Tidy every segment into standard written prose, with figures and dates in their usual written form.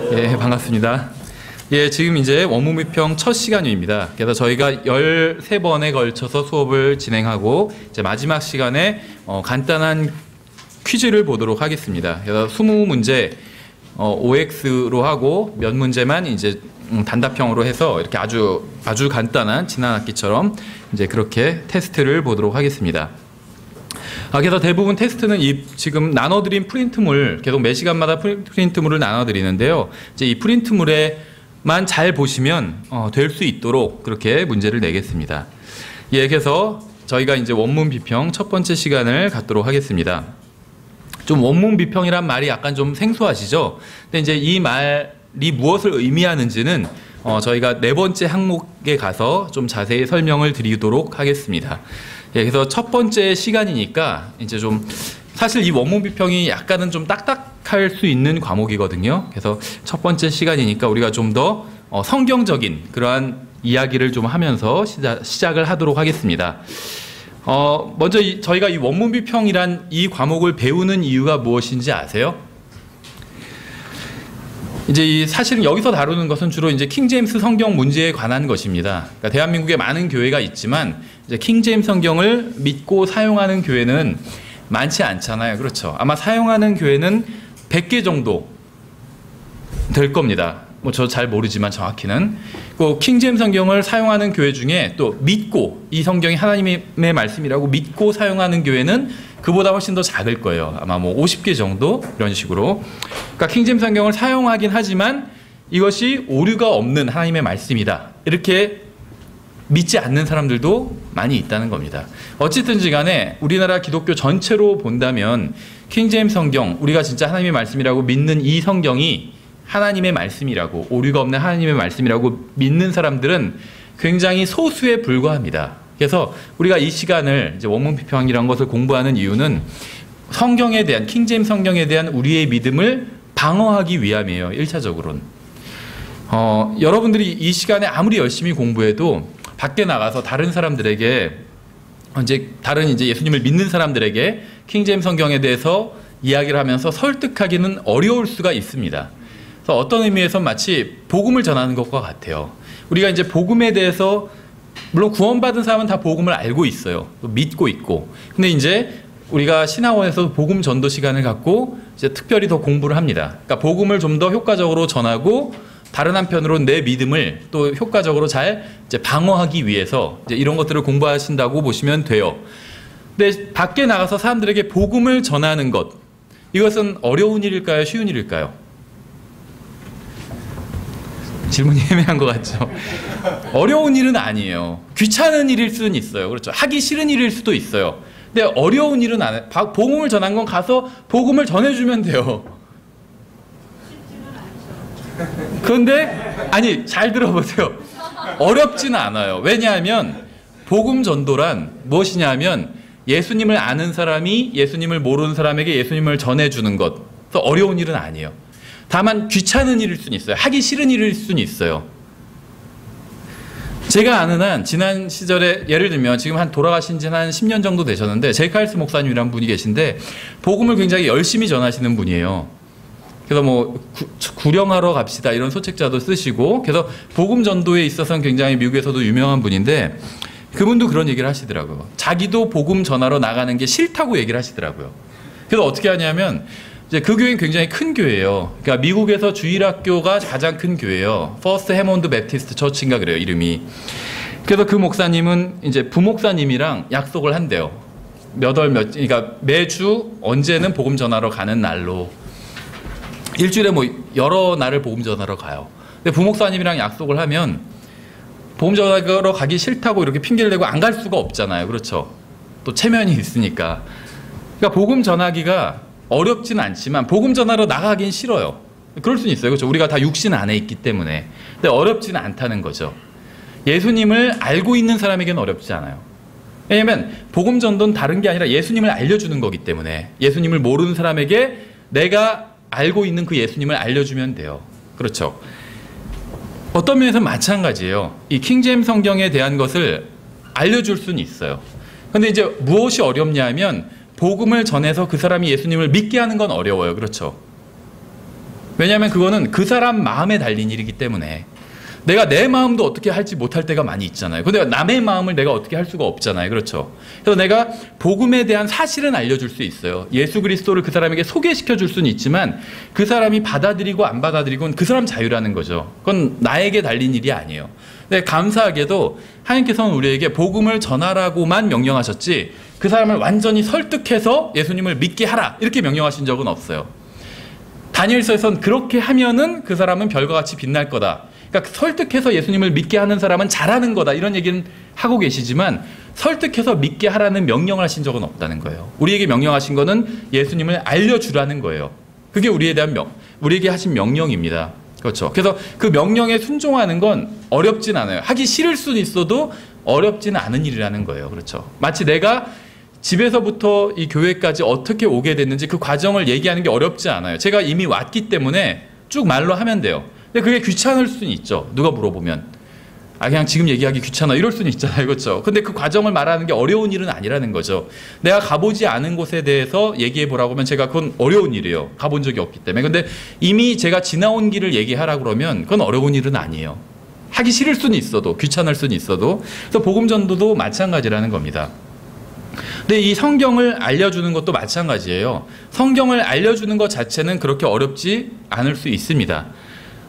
예, 반갑습니다. 예, 지금 이제 원문 비평 첫 시간입니다. 그래서 저희가 13번에 걸쳐서 수업을 진행하고 이제 마지막 시간에 간단한 퀴즈를 보도록 하겠습니다. 그래서 20문제 OX로 하고 몇 문제만 이제 단답형으로 해서 이렇게 아주 간단한 지난 학기처럼 이제 그렇게 테스트를 보도록 하겠습니다. 그래서 대부분 테스트는 이 지금 나눠드린 프린트물, 계속 매 시간마다 프린트물을 나눠드리는데요. 이제 이 프린트물에만 잘 보시면 될 수 있도록 그렇게 문제를 내겠습니다. 예, 그래서 저희가 이제 원문 비평 첫 번째 시간을 갖도록 하겠습니다. 좀 원문 비평이란 말이 약간 좀 생소하시죠? 근데 이제 이 말이 무엇을 의미하는지는 저희가 네 번째 항목에 가서 좀 자세히 설명을 드리도록 하겠습니다. 예, 그래서 첫 번째 시간이니까 이제 좀 사실 이 원문 비평이 약간은 좀 딱딱할 수 있는 과목이거든요. 그래서 첫 번째 시간이니까 우리가 좀 더 성경적인 그러한 이야기를 좀 하면서 시작을 하도록 하겠습니다. 먼저 저희가 이 원문 비평이란 이 과목을 배우는 이유가 무엇인지 아세요? 이제 사실은 여기서 다루는 것은 주로 이제 킹제임스 성경 문제에 관한 것입니다. 그러니까 대한민국에 많은 교회가 있지만 이제 킹제임스 성경을 믿고 사용하는 교회는 많지 않잖아요. 그렇죠? 아마 사용하는 교회는 100개 정도 될 겁니다. 뭐 저 잘 모르지만 정확히는. 그 킹제임스 성경을 사용하는 교회 중에 또 믿고 이 성경이 하나님의 말씀이라고 믿고 사용하는 교회는 그보다 훨씬 더 작을 거예요. 아마 뭐 50개 정도 이런 식으로. 그러니까 킹제임스 성경을 사용하긴 하지만 이것이 오류가 없는 하나님의 말씀이다. 이렇게 믿지 않는 사람들도 많이 있다는 겁니다. 어쨌든지 간에 우리나라 기독교 전체로 본다면 킹제임스 성경, 우리가 진짜 하나님의 말씀이라고 믿는 이 성경이 하나님의 말씀이라고, 오류가 없는 하나님의 말씀이라고 믿는 사람들은 굉장히 소수에 불과합니다. 그래서 우리가 이 시간을 이제 원문 비평이라는 것을 공부하는 이유는 성경에 대한, 킹제임스 성경에 대한 우리의 믿음을 방어하기 위함이에요. 1차적으로는. 여러분들이 이 시간에 아무리 열심히 공부해도 밖에 나가서 다른 사람들에게, 다른 예수님을 믿는 사람들에게 킹제임스 성경에 대해서 이야기를 하면서 설득하기는 어려울 수가 있습니다. 그래서 어떤 의미에서 마치 복음을 전하는 것과 같아요. 우리가 이제 복음에 대해서 물론 구원받은 사람은 다 복음을 알고 있어요. 믿고 있고. 근데 이제 우리가 신학원에서 복음 전도 시간을 갖고 이제 특별히 더 공부를 합니다. 그러니까 복음을 좀 더 효과적으로 전하고 다른 한편으로는 내 믿음을 또 효과적으로 잘 이제 방어하기 위해서 이제 이런 것들을 공부하신다고 보시면 돼요. 근데 밖에 나가서 사람들에게 복음을 전하는 것, 이것은 어려운 일일까요? 쉬운 일일까요? 질문이 애매한 것 같죠? 어려운 일은 아니에요. 귀찮은 일일 수는 있어요. 그렇죠? 하기 싫은 일일 수도 있어요. 근데 어려운 일은 안 해요. 복음을 전한 건 가서 복음을 전해주면 돼요. 그런데 아니, 잘 들어보세요. 어렵지는 않아요. 왜냐하면 복음 전도란 무엇이냐면 예수님을 아는 사람이 예수님을 모르는 사람에게 예수님을 전해주는 것. 그래서 어려운 일은 아니에요. 다만 귀찮은 일일 수는 있어요. 하기 싫은 일일 수는 있어요. 제가 아는 한 지난 시절에 예를 들면 지금 돌아가신 지 한 10년 정도 되셨는데 제이칼스 목사님이라는 분이 계신데 복음을 굉장히 열심히 전하시는 분이에요. 그래서 뭐 구령하러 갑시다 이런 소책자도 쓰시고, 그래서 복음 전도에 있어서는 굉장히 미국에서도 유명한 분인데 그분도 그런 얘기를 하시더라고요. 자기도 복음 전하러 나가는 게 싫다고 얘기를 하시더라고요. 그래서 어떻게 하냐면 이제 그 교회는 굉장히 큰 교회예요. 그러니까 미국에서 주일학교가 가장 큰 교회예요. 퍼스트 해몬드 베프티스트 처치인가 그래요, 이름이. 그래서 그 목사님은 이제 부목사님이랑 약속을 한대요. 그러니까 매주 언제는 복음 전하러 가는 날로. 일주일에 뭐 여러 날을 복음 전하러 가요. 근데 부목사님이랑 약속을 하면 복음 전하러 가기 싫다고 이렇게 핑계를 대고 안 갈 수가 없잖아요. 그렇죠? 또 체면이 있으니까. 그러니까 복음 전하기가 어렵지는 않지만 복음 전하러 나가긴 싫어요. 그럴 수는 있어요. 그렇죠? 우리가 다 육신 안에 있기 때문에. 근데 어렵지는 않다는 거죠. 예수님을 알고 있는 사람에게는 어렵지 않아요. 왜냐하면 복음 전도는 다른 게 아니라 예수님을 알려주는 거기 때문에 예수님을 모르는 사람에게 내가 알고 있는 그 예수님을 알려주면 돼요. 그렇죠? 어떤 면에서 마찬가지예요. 이 킹제임스 성경에 대한 것을 알려줄 수는 있어요. 근데 이제 무엇이 어렵냐 하면 복음을 전해서 그 사람이 예수님을 믿게 하는 건 어려워요. 그렇죠? 왜냐하면 그거는 그 사람 마음에 달린 일이기 때문에. 내가 내 마음도 어떻게 할지 못할 때가 많이 있잖아요. 근데 남의 마음을 내가 어떻게 할 수가 없잖아요. 그렇죠? 그래서 내가 복음에 대한 사실은 알려줄 수 있어요. 예수 그리스도를 그 사람에게 소개시켜 줄 수는 있지만 그 사람이 받아들이고 안 받아들이고는 그 사람 자유라는 거죠. 그건 나에게 달린 일이 아니에요. 근데 감사하게도 하나님께서는 우리에게 복음을 전하라고만 명령하셨지 그 사람을 완전히 설득해서 예수님을 믿게 하라 이렇게 명령하신 적은 없어요. 다니엘서에서는 그렇게 하면은 그 사람은 별과 같이 빛날 거다. 그러니까 설득해서 예수님을 믿게 하는 사람은 잘하는 거다 이런 얘기는 하고 계시지만 설득해서 믿게 하라는 명령을 하신 적은 없다는 거예요. 우리에게 명령하신 거는 예수님을 알려주라는 거예요. 그게 우리에게 하신 명령입니다. 그렇죠. 그래서 그 명령에 순종하는 건 어렵진 않아요. 하기 싫을 수는 있어도 어렵지는 않은 일이라는 거예요. 그렇죠. 마치 내가 집에서부터 이 교회까지 어떻게 오게 됐는지 그 과정을 얘기하는 게 어렵지 않아요. 제가 이미 왔기 때문에 쭉 말로 하면 돼요. 근데 그게 귀찮을 수는 있죠. 누가 물어보면. 그냥 지금 얘기하기 귀찮아. 이럴 수는 있잖아요. 그렇죠. 근데 그 과정을 말하는 게 어려운 일은 아니라는 거죠. 내가 가보지 않은 곳에 대해서 얘기해 보라고 하면 제가 그건 어려운 일이에요. 가본 적이 없기 때문에. 근데 이미 제가 지나온 길을 얘기하라고 그러면 그건 어려운 일은 아니에요. 하기 싫을 수는 있어도, 귀찮을 수는 있어도. 그래서 복음 전도도 마찬가지라는 겁니다. 근데 이 성경을 알려주는 것도 마찬가지예요. 성경을 알려주는 것 자체는 그렇게 어렵지 않을 수 있습니다.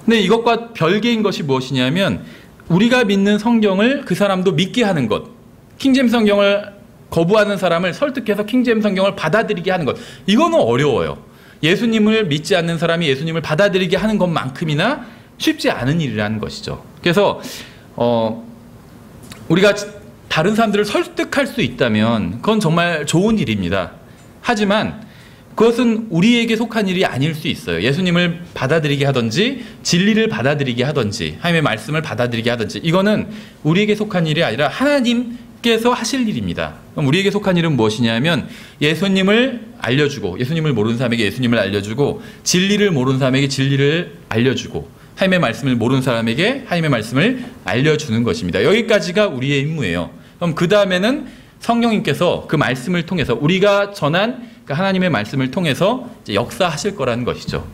근데 이것과 별개인 것이 무엇이냐면 우리가 믿는 성경을 그 사람도 믿게 하는 것. 킹제임스 성경을 거부하는 사람을 설득해서 킹제임스 성경을 받아들이게 하는 것. 이거는 어려워요. 예수님을 믿지 않는 사람이 예수님을 받아들이게 하는 것만큼이나 쉽지 않은 일이라는 것이죠. 그래서 우리가 다른 사람들을 설득할 수 있다면 그건 정말 좋은 일입니다. 하지만 그것은 우리에게 속한 일이 아닐 수 있어요. 예수님을 받아들이게 하든지 진리를 받아들이게 하든지 하나님의 말씀을 받아들이게 하든지 이거는 우리에게 속한 일이 아니라 하나님께서 하실 일입니다. 그럼 우리에게 속한 일은 무엇이냐면 예수님을 알려주고 예수님을 모르는 사람에게 예수님을 알려주고 진리를 모르는 사람에게 진리를 알려주고 하나님의 말씀을 모르는 사람에게 하나님의 말씀을 알려주는 것입니다. 여기까지가 우리의 임무예요. 그럼 그 다음에는 성령님께서 그 말씀을 통해서 우리가 전한 하나님의 말씀을 통해서 이제 역사하실 거라는 것이죠.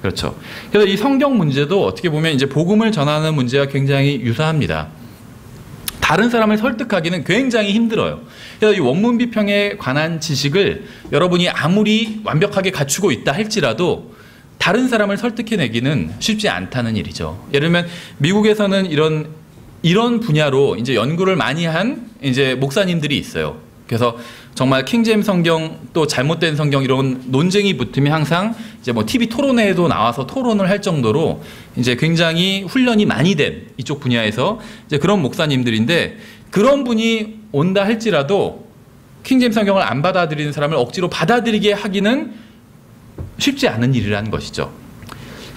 그렇죠. 그래서 이 성경 문제도 어떻게 보면 이제 복음을 전하는 문제와 굉장히 유사합니다. 다른 사람을 설득하기는 굉장히 힘들어요. 그래서 이 원문 비평에 관한 지식을 여러분이 아무리 완벽하게 갖추고 있다 할지라도 다른 사람을 설득해내기는 쉽지 않다는 일이죠. 예를 들면 미국에서는 이런 분야로 이제 연구를 많이 한 이제 목사님들이 있어요. 그래서 정말 킹제임스 성경 또 잘못된 성경 이런 논쟁이 붙으면 항상 이제 뭐 TV 토론회에도 나와서 토론을 할 정도로 이제 굉장히 훈련이 많이 된 이쪽 분야에서 이제 그런 목사님들인데 그런 분이 온다 할지라도 킹제임스 성경을 안 받아들이는 사람을 억지로 받아들이게 하기는 쉽지 않은 일이라는 것이죠.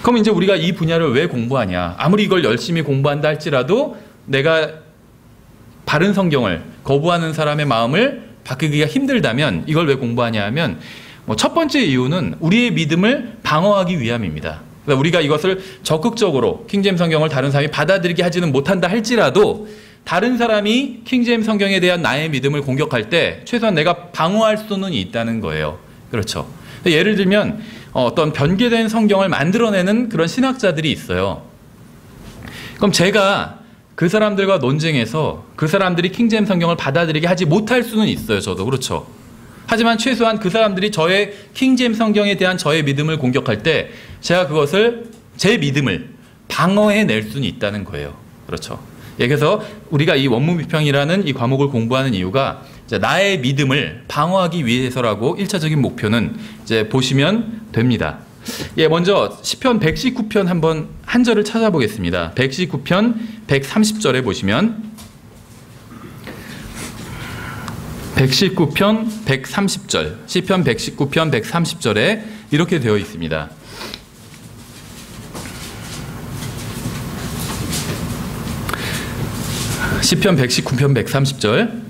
그럼 이제 우리가 이 분야를 왜 공부하냐? 아무리 이걸 열심히 공부한다 할지라도 내가 바른 성경을 거부하는 사람의 마음을 바꾸기가 힘들다면 이걸 왜 공부하냐 하면 첫 번째 이유는 우리의 믿음을 방어하기 위함입니다. 그러니까 우리가 이것을 적극적으로 킹제임스 성경을 다른 사람이 받아들이게 하지는 못한다 할지라도 다른 사람이 킹제임스 성경에 대한 나의 믿음을 공격할 때 최소한 내가 방어할 수는 있다는 거예요. 그렇죠. 예를 들면 어떤 변개된 성경을 만들어내는 그런 신학자들이 있어요. 그럼 제가 그 사람들과 논쟁해서 그 사람들이 킹제임스 성경을 받아들이게 하지 못할 수는 있어요. 저도 그렇죠. 하지만 최소한 그 사람들이 저의 킹제임스 성경에 대한 저의 믿음을 공격할 때 제가 그것을 제 믿음을 방어해낼 수는 있다는 거예요. 그렇죠. 예, 그래서 우리가 이 원문 비평이라는 이 과목을 공부하는 이유가 이제 나의 믿음을 방어하기 위해서라고 1차적인 목표는 이제 보시면 됩니다. 예, 먼저 시편 119편 한번 한 절을 찾아보겠습니다. 119편 130절에 보시면 119편 130절 시편 119편 130절에 이렇게 되어 있습니다. 시편 119편 130절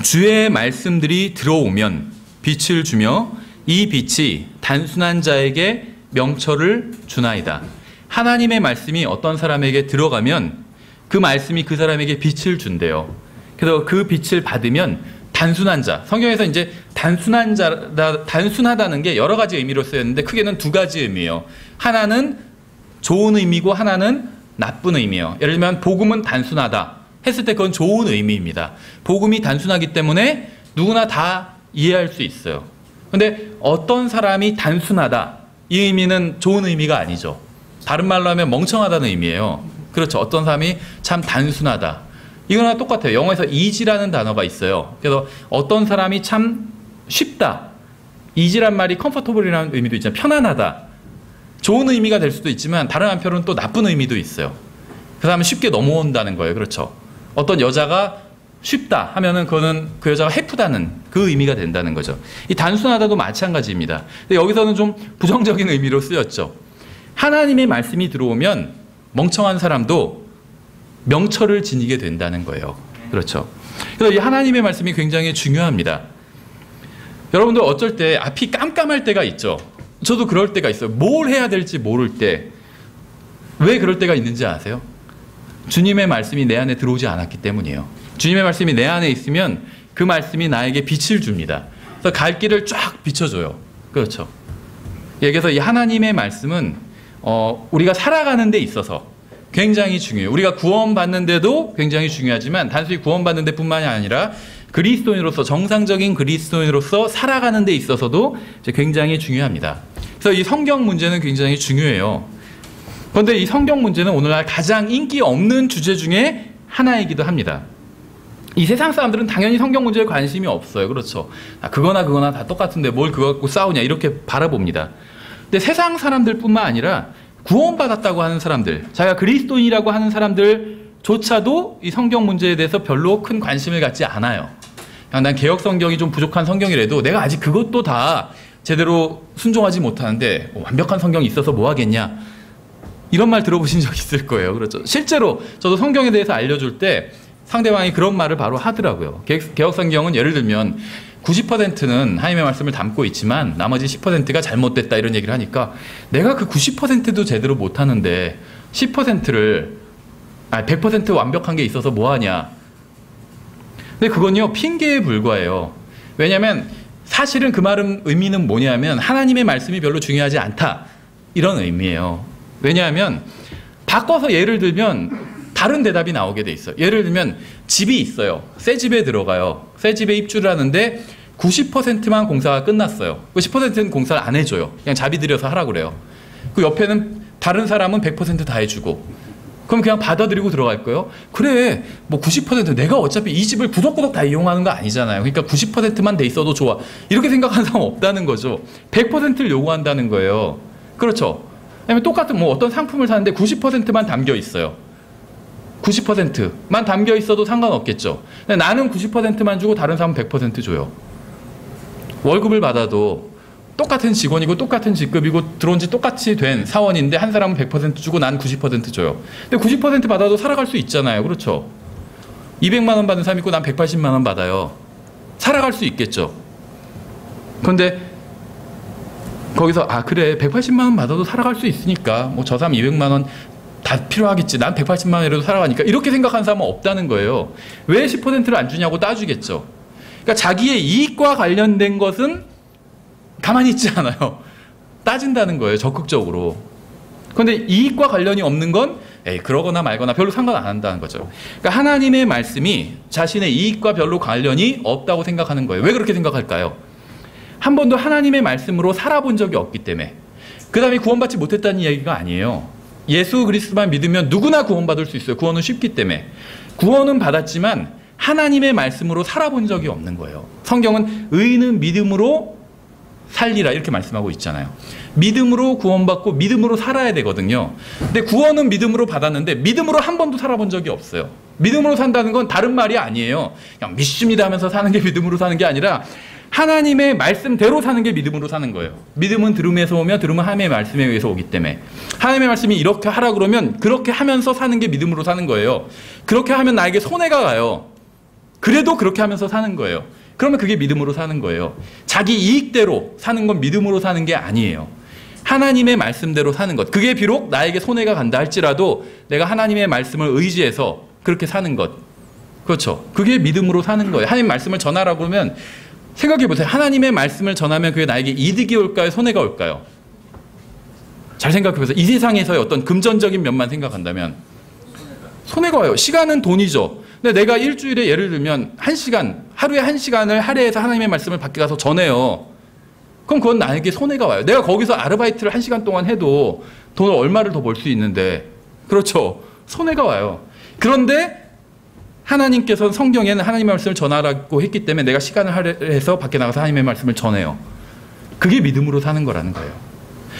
주의 말씀들이 들어오면 빛을 주며 이 빛이 단순한 자에게 명철을 주나이다. 하나님의 말씀이 어떤 사람에게 들어가면 그 말씀이 그 사람에게 빛을 준대요. 그래서 그 빛을 받으면 단순한 자, 성경에서 이제 단순하다는 게 여러 가지 의미로 쓰였는데 크게는 두 가지 의미예요. 하나는 좋은 의미고 하나는 나쁜 의미예요. 예를 들면 복음은 단순하다 했을 때 그건 좋은 의미입니다. 복음이 단순하기 때문에 누구나 다 이해할 수 있어요. 근데 어떤 사람이 단순하다, 이 의미는 좋은 의미가 아니죠. 다른 말로 하면 멍청하다는 의미예요. 그렇죠. 어떤 사람이 참 단순하다. 이거랑 똑같아요. 영어에서 easy라는 단어가 있어요. 그래서 어떤 사람이 참 쉽다. easy란 말이 comfortable이라는 의미도 있잖아요. 편안하다. 좋은 의미가 될 수도 있지만 다른 한편으로는 또 나쁜 의미도 있어요. 그 사람은 쉽게 넘어온다는 거예요. 그렇죠. 어떤 여자가 쉽다 하면은 그거는 그 여자가 해프다는 그 의미가 된다는 거죠. 이 단순하다도 마찬가지입니다. 근데 여기서는 좀 부정적인 의미로 쓰였죠. 하나님의 말씀이 들어오면 멍청한 사람도 명철을 지니게 된다는 거예요. 그렇죠. 그래서 이 하나님의 말씀이 굉장히 중요합니다. 여러분들 어쩔 때 앞이 깜깜할 때가 있죠. 저도 그럴 때가 있어요. 뭘 해야 될지 모를 때. 왜 그럴 때가 있는지 아세요? 주님의 말씀이 내 안에 들어오지 않았기 때문이에요. 주님의 말씀이 내 안에 있으면 그 말씀이 나에게 빛을 줍니다. 그래서 갈 길을 쫙 비춰줘요. 그렇죠. 그래서 이 하나님의 말씀은 우리가 살아가는 데 있어서 굉장히 중요해요. 우리가 구원받는 데도 굉장히 중요하지만 단순히 구원받는 데뿐만이 아니라 그리스도인으로서, 정상적인 그리스도인으로서 살아가는 데 있어서도 굉장히 중요합니다. 그래서 이 성경 문제는 굉장히 중요해요. 그런데 이 성경 문제는 오늘날 가장 인기 없는 주제 중에 하나이기도 합니다. 이 세상 사람들은 당연히 성경 문제에 관심이 없어요. 그렇죠. 그거나 다 똑같은데 뭘 그거 갖고 싸우냐 이렇게 바라봅니다. 근데 세상 사람들뿐만 아니라 구원받았다고 하는 사람들, 자기가 그리스도인이라고 하는 사람들조차도 이 성경 문제에 대해서 별로 큰 관심을 갖지 않아요. 난 개혁 성경이 좀 부족한 성경이라도 내가 아직 그것도 다 제대로 순종하지 못하는데 완벽한 성경이 있어서 뭐 하겠냐, 이런 말 들어보신 적 있을 거예요. 그렇죠. 실제로 저도 성경에 대해서 알려줄 때 상대방이 그런 말을 바로 하더라고요. 개혁 성경은 예를 들면 90%는 하나님의 말씀을 담고 있지만 나머지 10%가 잘못됐다 이런 얘기를 하니까 내가 그 90%도 제대로 못하는데 10%를 100% 완벽한 게 있어서 뭐하냐. 근데 그건요 핑계에 불과해요. 왜냐하면 사실은 그 말은 의미는 뭐냐면 하나님의 말씀이 별로 중요하지 않다 이런 의미예요. 왜냐하면 바꿔서 예를 들면 다른 대답이 나오게 돼 있어요. 예를 들면 집이 있어요. 새 집에 들어가요. 새 집에 입주를 하는데 90%만 공사가 끝났어요. 그 10%는 공사를 안 해줘요. 그냥 자비 들여서 하라고 그래요. 그 옆에는 다른 사람은 100% 다 해주고 그럼 그냥 받아들이고 들어갈 거예요? 그래 뭐 90% 내가 어차피 이 집을 구덕구덕 다 이용하는 거 아니잖아요. 그러니까 90%만 돼 있어도 좋아. 이렇게 생각하는 사람 없다는 거죠. 100%를 요구한다는 거예요. 그렇죠. 왜냐면 똑같은 뭐 어떤 상품을 사는데 90%만 담겨 있어요. 90%만 담겨 있어도 상관없겠죠. 근데 나는 90%만 주고 다른 사람은 100% 줘요. 월급을 받아도 똑같은 직원이고 똑같은 직급이고 들어온 지 똑같이 된 사원인데 한 사람은 100% 주고 난 90% 줘요. 근데 90% 받아도 살아갈 수 있잖아요. 그렇죠. 200만 원 받는 사람 있고 난 180만 원 받아요. 살아갈 수 있겠죠. 그런데 거기서 그래 180만 원 받아도 살아갈 수 있으니까 뭐 저 사람 200만 원 다 필요하겠지. 난 180만 원이라도 살아가니까. 이렇게 생각하는 사람은 없다는 거예요. 왜 10%를 안 주냐고 따지겠죠. 그러니까 자기의 이익과 관련된 것은 가만히 있지 않아요. 따진다는 거예요. 적극적으로. 그런데 이익과 관련이 없는 건 그러거나 말거나 별로 상관 안 한다는 거죠. 그러니까 하나님의 말씀이 자신의 이익과 별로 관련이 없다고 생각하는 거예요. 왜 그렇게 생각할까요? 한 번도 하나님의 말씀으로 살아본 적이 없기 때문에. 그 다음에 구원받지 못했다는 이야기가 아니에요. 예수 그리스도만 믿으면 누구나 구원받을 수 있어요. 구원은 쉽기 때문에. 구원은 받았지만 하나님의 말씀으로 살아본 적이 없는 거예요. 성경은 의인은 믿음으로 살리라 이렇게 말씀하고 있잖아요. 믿음으로 구원받고 믿음으로 살아야 되거든요. 근데 구원은 믿음으로 받았는데 믿음으로 한 번도 살아본 적이 없어요. 믿음으로 산다는 건 다른 말이 아니에요. 그냥 믿습니다 하면서 사는 게 믿음으로 사는 게 아니라 하나님의 말씀대로 사는 게 믿음으로 사는 거예요. 믿음은 들음에서 오며 들음은 하나님의 말씀에 의해서 오기 때문에 하나님의 말씀이 이렇게 하라 그러면 그렇게 하면서 사는 게 믿음으로 사는 거예요. 그렇게 하면 나에게 손해가 가요. 그래도 그렇게 하면서 사는 거예요. 그러면 그게 믿음으로 사는 거예요. 자기 이익대로 사는 건 믿음으로 사는 게 아니에요. 하나님의 말씀대로 사는 것. 그게 비록 나에게 손해가 간다 할지라도 내가 하나님의 말씀을 의지해서 그렇게 사는 것. 그렇죠. 그게 믿음으로 사는 거예요. 하나님 말씀을 전하라고 그러면 생각해 보세요. 하나님의 말씀을 전하면 그게 나에게 이득이 올까요? 손해가 올까요? 잘 생각해보세요. 이 세상에서의 어떤 금전적인 면만 생각한다면 손해가 와요. 시간은 돈이죠. 근데 내가 일주일에 예를 들면 1시간, 하루에 1시간을 할애해서 하나님의 말씀을 밖에 가서 전해요. 그럼 그건 나에게 손해가 와요. 내가 거기서 아르바이트를 1시간 동안 해도 돈을 얼마를 더 벌 수 있는데, 그렇죠. 손해가 와요. 그런데 하나님께서는 성경에는 하나님의 말씀을 전하라고 했기 때문에 내가 시간을 할애해서 밖에 나가서 하나님의 말씀을 전해요. 그게 믿음으로 사는 거라는 거예요.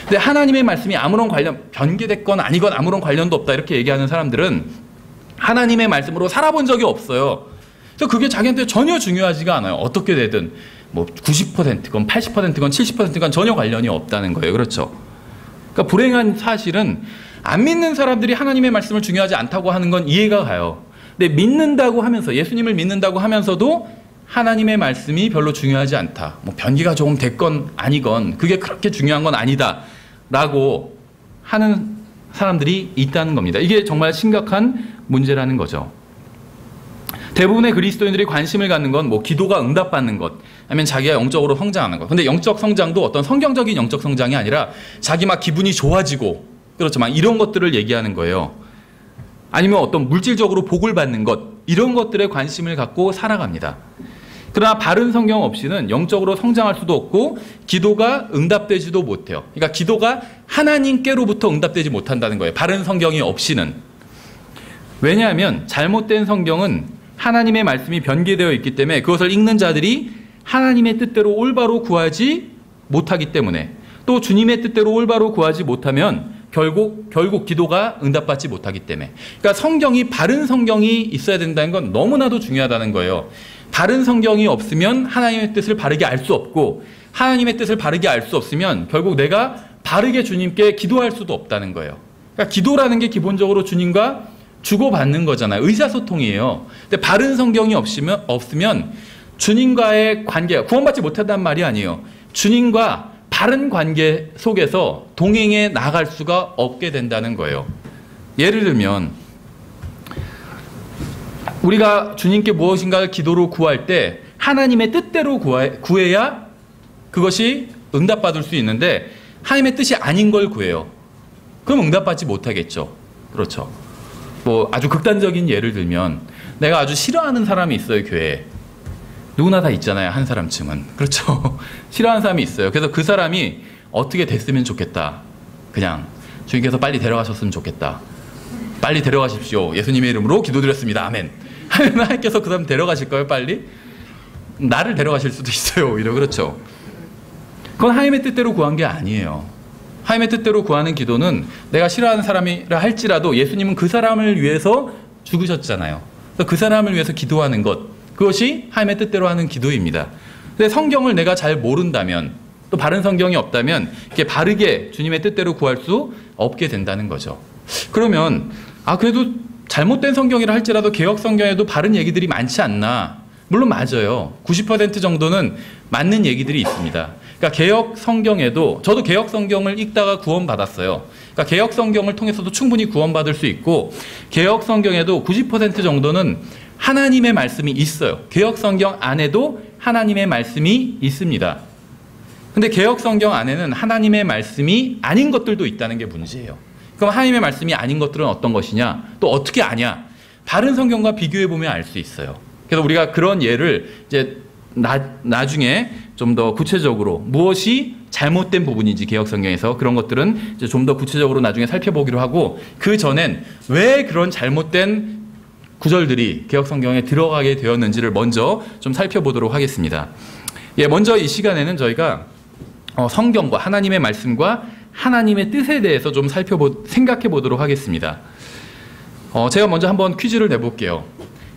근데 하나님의 말씀이 아무런 변개됐건 아니건 아무런 관련도 없다 이렇게 얘기하는 사람들은 하나님의 말씀으로 살아본 적이 없어요. 그래서 그게 자기한테 전혀 중요하지가 않아요. 어떻게 되든 뭐 90%건 80%건 70%건 전혀 관련이 없다는 거예요. 그렇죠. 그러니까 불행한 사실은 안 믿는 사람들이 하나님의 말씀을 중요하지 않다고 하는 건 이해가 가요. 근데 믿는다고 하면서, 예수님을 믿는다고 하면서도 하나님의 말씀이 별로 중요하지 않다. 뭐 변기가 조금 됐건 아니건 그게 그렇게 중요한 건 아니다. 라고 하는 사람들이 있다는 겁니다. 이게 정말 심각한 문제라는 거죠. 대부분의 그리스도인들이 관심을 갖는 건 뭐 기도가 응답받는 것, 아니면 자기가 영적으로 성장하는 것. 근데 영적 성장도 어떤 성경적인 영적 성장이 아니라 자기 막 기분이 좋아지고, 그렇죠. 막 이런 것들을 얘기하는 거예요. 아니면 어떤 물질적으로 복을 받는 것, 이런 것들에 관심을 갖고 살아갑니다. 그러나 바른 성경 없이는 영적으로 성장할 수도 없고 기도가 응답되지도 못해요. 그러니까 기도가 하나님께로부터 응답되지 못한다는 거예요. 바른 성경이 없이는. 왜냐하면 잘못된 성경은 하나님의 말씀이 변개되어 있기 때문에 그것을 읽는 자들이 하나님의 뜻대로 올바로 구하지 못하기 때문에, 또 주님의 뜻대로 올바로 구하지 못하면 결국 기도가 응답받지 못하기 때문에. 그러니까 성경이, 바른 성경이 있어야 된다는 건 너무나도 중요하다는 거예요. 바른 성경이 없으면 하나님의 뜻을 바르게 알 수 없고, 하나님의 뜻을 바르게 알 수 없으면 결국 내가 바르게 주님께 기도할 수도 없다는 거예요. 그러니까 기도라는 게 기본적으로 주님과 주고받는 거잖아요. 의사소통이에요. 근데 바른 성경이 없으면 주님과의 관계가, 구원받지 못한다는 말이 아니에요. 주님과 바른 관계 속에서 동행해 나갈 수가 없게 된다는 거예요. 예를 들면 우리가 주님께 무엇인가를 기도로 구할 때 하나님의 뜻대로 구해야 그것이 응답받을 수 있는데, 하나님의 뜻이 아닌 걸 구해요. 그럼 응답받지 못하겠죠. 그렇죠. 뭐 아주 극단적인 예를 들면 내가 아주 싫어하는 사람이 있어요. 교회에. 누구나 다 있잖아요. 한 사람쯤은. 그렇죠. 싫어하는 사람이 있어요. 그래서 그 사람이 어떻게 됐으면 좋겠다. 그냥 주님께서 빨리 데려가셨으면 좋겠다. 빨리 데려가십시오. 예수님의 이름으로 기도드렸습니다. 아멘. 하나님께서 그 사람 데려가실까요? 빨리? 나를 데려가실 수도 있어요. 오히려. 그렇죠. 그건 하나님의 뜻대로 구한 게 아니에요. 하나님의 뜻대로 구하는 기도는 내가 싫어하는 사람이라 할지라도 예수님은 그 사람을 위해서 죽으셨잖아요. 그래서 그 사람을 위해서 기도하는 것, 그것이 하나님의 뜻대로 하는 기도입니다. 근데 성경을 내가 잘 모른다면, 또 바른 성경이 없다면 이렇게 바르게 주님의 뜻대로 구할 수 없게 된다는 거죠. 그러면 그래도 잘못된 성경이라 할지라도 개역 성경에도 바른 얘기들이 많지 않나? 물론 맞아요. 90% 정도는 맞는 얘기들이 있습니다. 그러니까 개역 성경에도, 저도 개역 성경을 읽다가 구원받았어요. 그러니까 개역 성경을 통해서도 충분히 구원받을 수 있고, 개역 성경에도 90% 정도는 하나님의 말씀이 있어요. 개역 성경 안에도 하나님의 말씀이 있습니다. 근데 개역 성경 안에는 하나님의 말씀이 아닌 것들도 있다는 게 문제예요. 그럼 하나님의 말씀이 아닌 것들은 어떤 것이냐? 또 어떻게 아냐? 바른 성경과 비교해 보면 알 수 있어요. 그래서 우리가 그런 예를 이제 나중에 좀 더 구체적으로 무엇이 잘못된 부분인지 개역 성경에서 그런 것들은 이제 좀 더 구체적으로 나중에 살펴보기로 하고, 그 전엔 왜 그런 잘못된 구절들이 개역 성경에 들어가게 되었는지를 먼저 좀 살펴보도록 하겠습니다. 먼저 이 시간에는 저희가 성경과 하나님의 말씀과 하나님의 뜻에 대해서 좀 생각해 보도록 하겠습니다. 제가 먼저 한번 퀴즈를 내볼게요.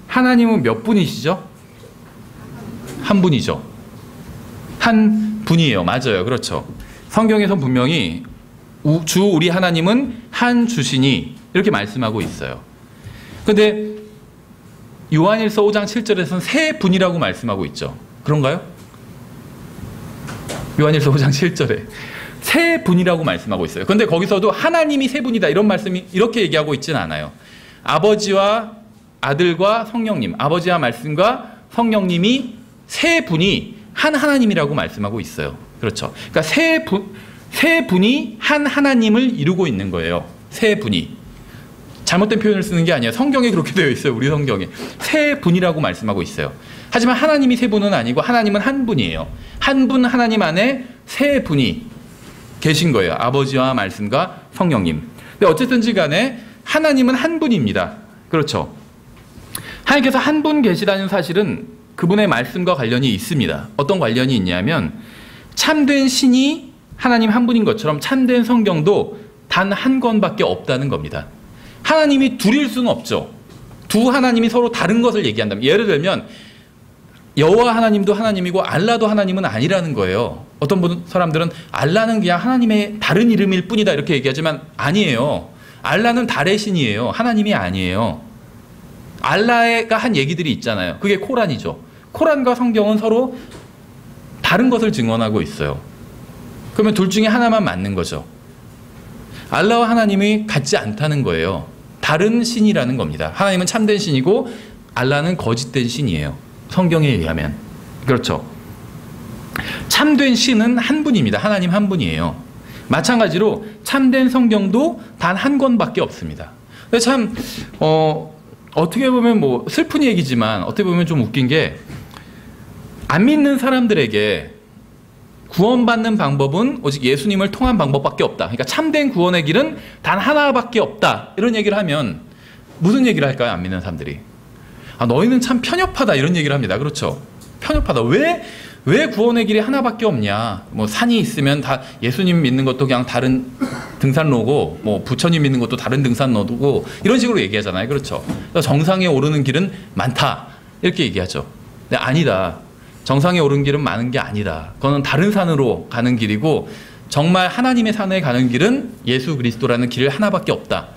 하나님은 몇 분이시죠? 한 분이죠. 한 분이에요. 맞아요. 그렇죠. 성경에서 분명히 주 우리 하나님은 한 주시니 이렇게 말씀하고 있어요. 그런데 요한일서 5장 7절에서는 세 분이라고 말씀하고 있죠. 그런가요? 요한일서 5장 7절에 세 분이라고 말씀하고 있어요. 그런데 거기서도 하나님이 세 분이다 이런 말씀이 이렇게 얘기하고 있지는 않아요. 아버지와 아들과 성령님, 아버지와 말씀과 성령님이 세 분이 한 하나님이라고 말씀하고 있어요. 그렇죠. 그러니까 세 분이 한 하나님을 이루고 있는 거예요. 세 분이. 잘못된 표현을 쓰는 게 아니에요. 성경에 그렇게 되어 있어요. 우리 성경에. 세 분이라고 말씀하고 있어요. 하지만 하나님이 세 분은 아니고 하나님은 한 분이에요. 한 분 하나님 안에 세 분이 계신 거예요. 아버지와 말씀과 성령님. 근데 어쨌든지 간에 하나님은 한 분입니다. 그렇죠. 하나님께서 한 분 계시다는 사실은 그분의 말씀과 관련이 있습니다. 어떤 관련이 있냐면 참된 신이 하나님 한 분인 것처럼 참된 성경도 단 한 권밖에 없다는 겁니다. 하나님이 둘일 수는 없죠. 두 하나님이 서로 다른 것을 얘기한다면, 예를 들면 여호와 하나님도 하나님이고 알라도 하나님은 아니라는 거예요. 어떤 사람들은 알라는 그냥 하나님의 다른 이름일 뿐이다 이렇게 얘기하지만 아니에요. 알라는 달의 신이에요. 하나님이 아니에요. 알라가 한 얘기들이 있잖아요. 그게 코란이죠. 코란과 성경은 서로 다른 것을 증언하고 있어요. 그러면 둘 중에 하나만 맞는 거죠. 알라와 하나님이 같지 않다는 거예요. 다른 신이라는 겁니다. 하나님은 참된 신이고 알라는 거짓된 신이에요. 성경에 의하면. 그렇죠. 참된 신은 한 분입니다. 하나님 한 분이에요. 마찬가지로 참된 성경도 단 한 권밖에 없습니다. 근데 참 어떻게 보면 뭐 슬픈 얘기지만 어떻게 보면 좀 웃긴 게, 안 믿는 사람들에게 구원받는 방법은 오직 예수님을 통한 방법밖에 없다. 그러니까 참된 구원의 길은 단 하나밖에 없다. 이런 얘기를 하면 무슨 얘기를 할까요? 안 믿는 사람들이. 아, 너희는 참 편협하다 이런 얘기를 합니다. 그렇죠? 편협하다. 왜 구원의 길이 하나밖에 없냐? 뭐 산이 있으면 다 예수님 믿는 것도 그냥 다른 등산로고, 뭐 부처님 믿는 것도 다른 등산로고, 이런 식으로 얘기하잖아요. 그렇죠? 정상에 오르는 길은 많다 이렇게 얘기하죠. 근데 아니다. 정상에 오르는 길은 많은 게 아니다. 그거는 다른 산으로 가는 길이고, 정말 하나님의 산에 가는 길은 예수 그리스도라는 길 하나밖에 없다.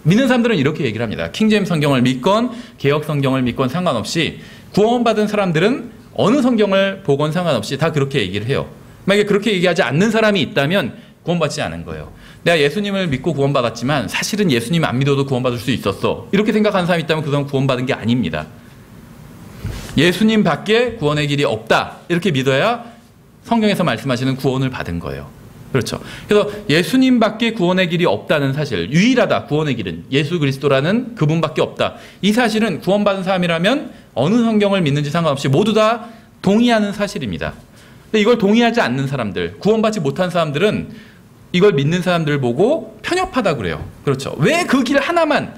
믿는 사람들은 이렇게 얘기를 합니다. 킹제임스 성경을 믿건 개역 성경을 믿건 상관없이, 구원받은 사람들은 어느 성경을 보건 상관없이 다 그렇게 얘기를 해요. 만약에 그렇게 얘기하지 않는 사람이 있다면 구원받지 않은 거예요. 내가 예수님을 믿고 구원받았지만 사실은 예수님 안 믿어도 구원받을 수 있었어, 이렇게 생각하는 사람이 있다면 그 사람은 구원받은 게 아닙니다. 예수님 밖에 구원의 길이 없다 이렇게 믿어야 성경에서 말씀하시는 구원을 받은 거예요. 그렇죠. 그래서 예수님 밖에 구원의 길이 없다는 사실, 유일하다 구원의 길은 예수 그리스도라는 그분밖에 없다, 이 사실은 구원받은 사람이라면 어느 성경을 믿는지 상관없이 모두 다 동의하는 사실입니다. 근데 이걸 동의하지 않는 사람들, 구원받지 못한 사람들은 이걸 믿는 사람들 보고 편협하다 그래요. 그렇죠. 왜 그 길 하나만,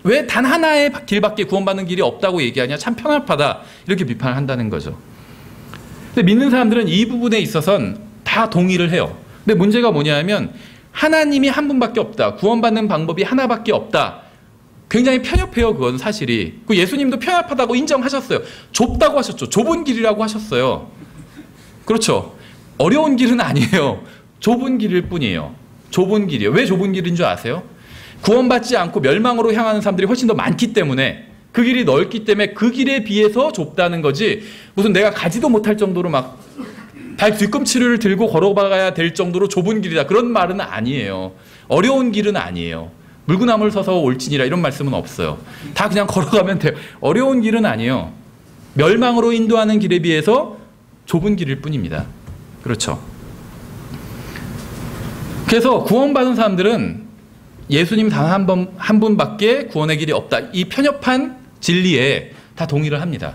왜 단 하나의 길밖에 구원받는 길이 없다고 얘기하냐, 참 편협하다 이렇게 비판을 한다는 거죠. 근데 믿는 사람들은 이 부분에 있어서는 다 동의를 해요. 근데 문제가 뭐냐면 하나님이 한 분밖에 없다, 구원받는 방법이 하나밖에 없다, 굉장히 편협해요. 그건 사실이. 그 예수님도 편협하다고 인정하셨어요. 좁다고 하셨죠. 좁은 길이라고 하셨어요. 그렇죠. 어려운 길은 아니에요. 좁은 길일 뿐이에요. 좁은 길이에요. 왜 좁은 길인 줄 아세요? 구원받지 않고 멸망으로 향하는 사람들이 훨씬 더 많기 때문에, 그 길이 넓기 때문에 그 길에 비해서 좁다는 거지, 무슨 내가 가지도 못할 정도로 막 발 뒤꿈치를 들고 걸어가야 될 정도로 좁은 길이다, 그런 말은 아니에요. 어려운 길은 아니에요. 물구나무를 서서 올지니라 이런 말씀은 없어요. 다 그냥 걸어가면 돼요. 어려운 길은 아니에요. 멸망으로 인도하는 길에 비해서 좁은 길일 뿐입니다. 그렇죠. 그래서 구원받은 사람들은 예수님 단 한 분밖에 구원의 길이 없다, 이 편협한 진리에 다 동의를 합니다.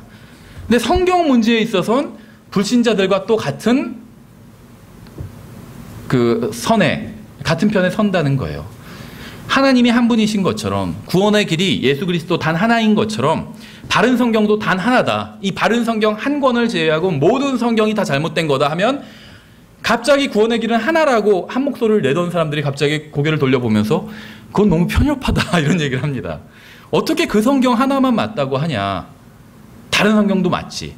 근데 성경 문제에 있어서는 불신자들과 또 같은 그 선에, 같은 편에 선다는 거예요. 하나님이 한 분이신 것처럼, 구원의 길이 예수 그리스도 단 하나인 것처럼, 바른 성경도 단 하나다, 이 바른 성경 한 권을 제외하고 모든 성경이 다 잘못된 거다 하면, 갑자기 구원의 길은 하나라고 한 목소리를 내던 사람들이 갑자기 고개를 돌려보면서 그건 너무 편협하다 이런 얘기를 합니다. 어떻게 그 성경 하나만 맞다고 하냐, 다른 성경도 맞지.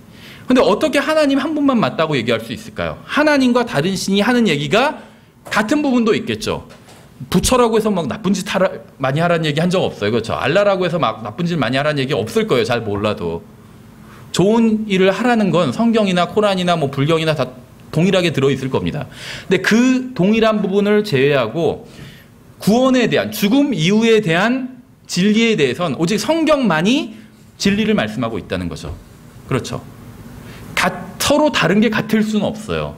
근데 어떻게 하나님 한 분만 맞다고 얘기할 수 있을까요? 하나님과 다른 신이 하는 얘기가 같은 부분도 있겠죠. 부처라고 해서 막 나쁜 짓 많이 하라는 얘기 한 적 없어요. 그렇죠. 알라라고 해서 막 나쁜 짓 많이 하라는 얘기 없을 거예요. 잘 몰라도. 좋은 일을 하라는 건 성경이나 코란이나 뭐 불경이나 다 동일하게 들어있을 겁니다. 근데 그 동일한 부분을 제외하고 구원에 대한, 죽음 이후에 대한 진리에 대해서는 오직 성경만이 진리를 말씀하고 있다는 거죠. 그렇죠. 서로 다른 게 같을 수는 없어요.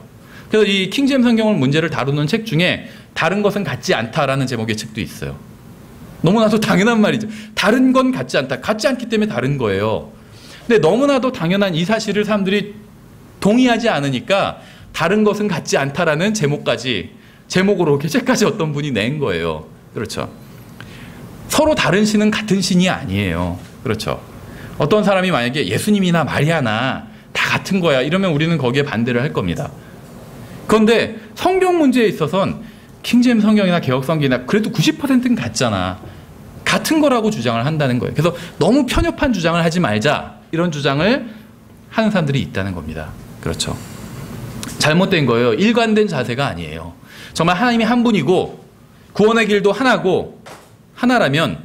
그래서 이 킹제임스 성경을 문제를 다루는 책 중에 다른 것은 같지 않다라는 제목의 책도 있어요. 너무나도 당연한 말이죠. 다른 건 같지 않다. 같지 않기 때문에 다른 거예요. 근데 너무나도 당연한 이 사실을 사람들이 동의하지 않으니까 다른 것은 같지 않다라는 제목으로 책까지 어떤 분이 낸 거예요. 그렇죠. 서로 다른 신은 같은 신이 아니에요. 그렇죠. 어떤 사람이 만약에 예수님이나 마리아나 다 같은 거야 이러면 우리는 거기에 반대를 할 겁니다. 그런데 성경 문제에 있어서는 킹제임스 성경이나 개역 성경이나 그래도 90%는 같잖아. 같은 거라고 주장을 한다는 거예요. 그래서 너무 편협한 주장을 하지 말자 이런 주장을 하는 사람들이 있다는 겁니다. 그렇죠. 잘못된 거예요. 일관된 자세가 아니에요. 정말 하나님이 한 분이고 구원의 길도 하나라면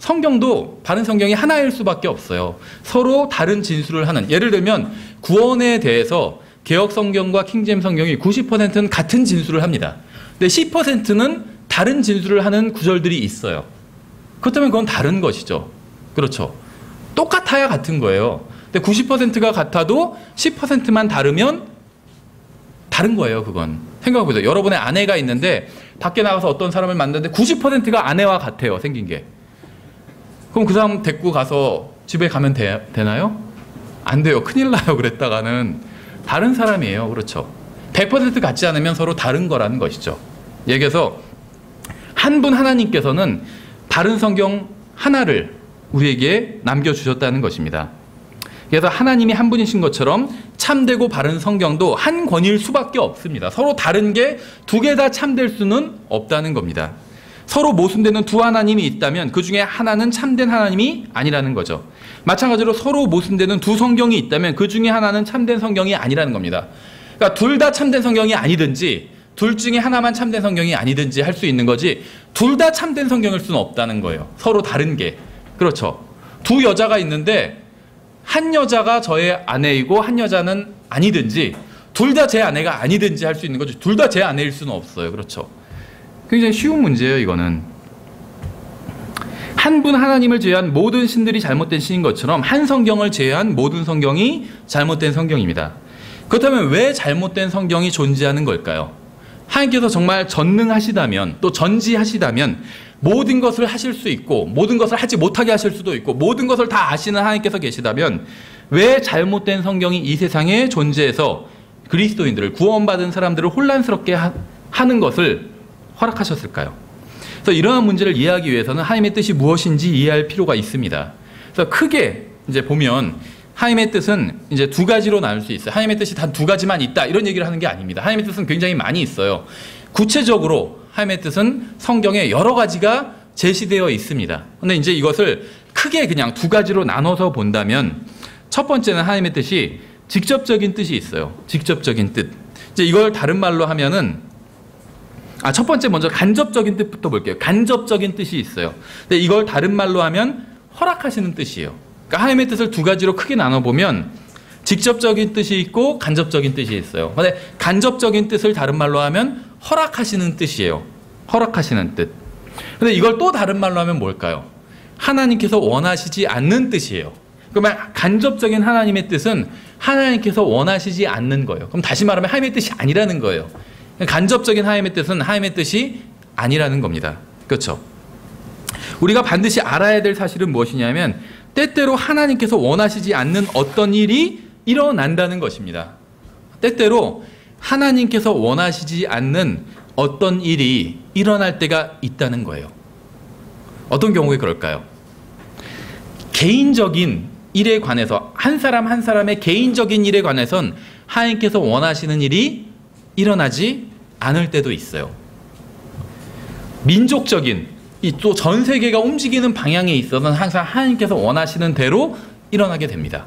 성경도 바른 성경이 하나일 수밖에 없어요. 서로 다른 진술을 하는, 예를 들면 구원에 대해서 개역 성경과 킹제임스 성경이 90%는 같은 진술을 합니다. 근데 10%는 다른 진술을 하는 구절들이 있어요. 그렇다면 그건 다른 것이죠. 그렇죠. 똑같아야 같은 거예요. 근데 90%가 같아도 10%만 다르면 다른 거예요. 그건 생각해보세요. 여러분의 아내가 있는데 밖에 나가서 어떤 사람을 만났는데 90%가 아내와 같아요. 생긴 게. 그럼 그 사람 데리고 가서 집에 가면 되나요? 안 돼요. 큰일 나요. 그랬다가는 다른 사람이에요. 그렇죠. 100% 같지 않으면 서로 다른 거라는 것이죠. 얘기해서 한 분 하나님께서는 바른 성경 하나를 우리에게 남겨주셨다는 것입니다. 그래서 하나님이 한 분이신 것처럼 참되고 바른 성경도 한 권일 수밖에 없습니다. 서로 다른 게 두 개 다 참될 수는 없다는 겁니다. 서로 모순되는 두 하나님이 있다면 그 중에 하나는 참된 하나님이 아니라는 거죠. 마찬가지로 서로 모순되는 두 성경이 있다면 그 중에 하나는 참된 성경이 아니라는 겁니다. 그러니까 둘 다 참된 성경이 아니든지 둘 중에 하나만 참된 성경이 아니든지 할 수 있는 거지 둘 다 참된 성경일 수는 없다는 거예요. 서로 다른 게. 그렇죠. 두 여자가 있는데 한 여자가 저의 아내이고 한 여자는 아니든지 둘 다 제 아내가 아니든지 할 수 있는 거죠. 둘 다 제 아내일 수는 없어요. 그렇죠. 굉장히 쉬운 문제예요. 이거는. 한 분 하나님을 제외한 모든 신들이 잘못된 신인 것처럼 한 성경을 제외한 모든 성경이 잘못된 성경입니다. 그렇다면 왜 잘못된 성경이 존재하는 걸까요? 하나님께서 정말 전능하시다면 또 전지하시다면 모든 것을 하실 수 있고 모든 것을 하지 못하게 하실 수도 있고 모든 것을 다 아시는 하나님께서 계시다면 왜 잘못된 성경이 이 세상에 존재해서 그리스도인들을 구원받은 사람들을 혼란스럽게 하는 것을 허락하셨을까요? 그래서 이러한 문제를 이해하기 위해서는 하나님의 뜻이 무엇인지 이해할 필요가 있습니다. 그래서 크게 이제 보면 하나님의 뜻은 이제 두 가지로 나눌 수 있어요. 하나님의 뜻이 단 두 가지만 있다 이런 얘기를 하는 게 아닙니다. 하나님의 뜻은 굉장히 많이 있어요. 구체적으로 하나님의 뜻은 성경에 여러 가지가 제시되어 있습니다. 그런데 이제 이것을 크게 그냥 두 가지로 나눠서 본다면 첫 번째는 하나님의 뜻이 직접적인 뜻이 있어요. 직접적인 뜻. 이제 이걸 다른 말로 하면은 첫 번째 먼저 간접적인 뜻부터 볼게요. 간접적인 뜻이 있어요. 근데 이걸 다른 말로 하면 허락하시는 뜻이에요. 그러니까 하나님의 뜻을 두 가지로 크게 나눠보면 직접적인 뜻이 있고 간접적인 뜻이 있어요. 근데 간접적인 뜻을 다른 말로 하면 허락하시는 뜻이에요. 허락하시는 뜻. 근데 이걸 또 다른 말로 하면 뭘까요? 하나님께서 원하시지 않는 뜻이에요. 그러면 간접적인 하나님의 뜻은 하나님께서 원하시지 않는 거예요. 그럼 다시 말하면 하나님의 뜻이 아니라는 거예요. 간접적인 하나님의 뜻은 하나님의 뜻이 아니라는 겁니다. 그렇죠? 우리가 반드시 알아야 될 사실은 무엇이냐면 때때로 하나님께서 원하시지 않는 어떤 일이 일어난다는 것입니다. 때때로 하나님께서 원하시지 않는 어떤 일이 일어날 때가 있다는 거예요. 어떤 경우에 그럴까요? 개인적인 일에 관해서 한 사람 한 사람의 개인적인 일에 관해선 하나님께서 원하시는 일이 일어나지 않을 때도 있어요. 민족적인 또 전 세계가 움직이는 방향에 있어서는 항상 하나님께서 원하시는 대로 일어나게 됩니다.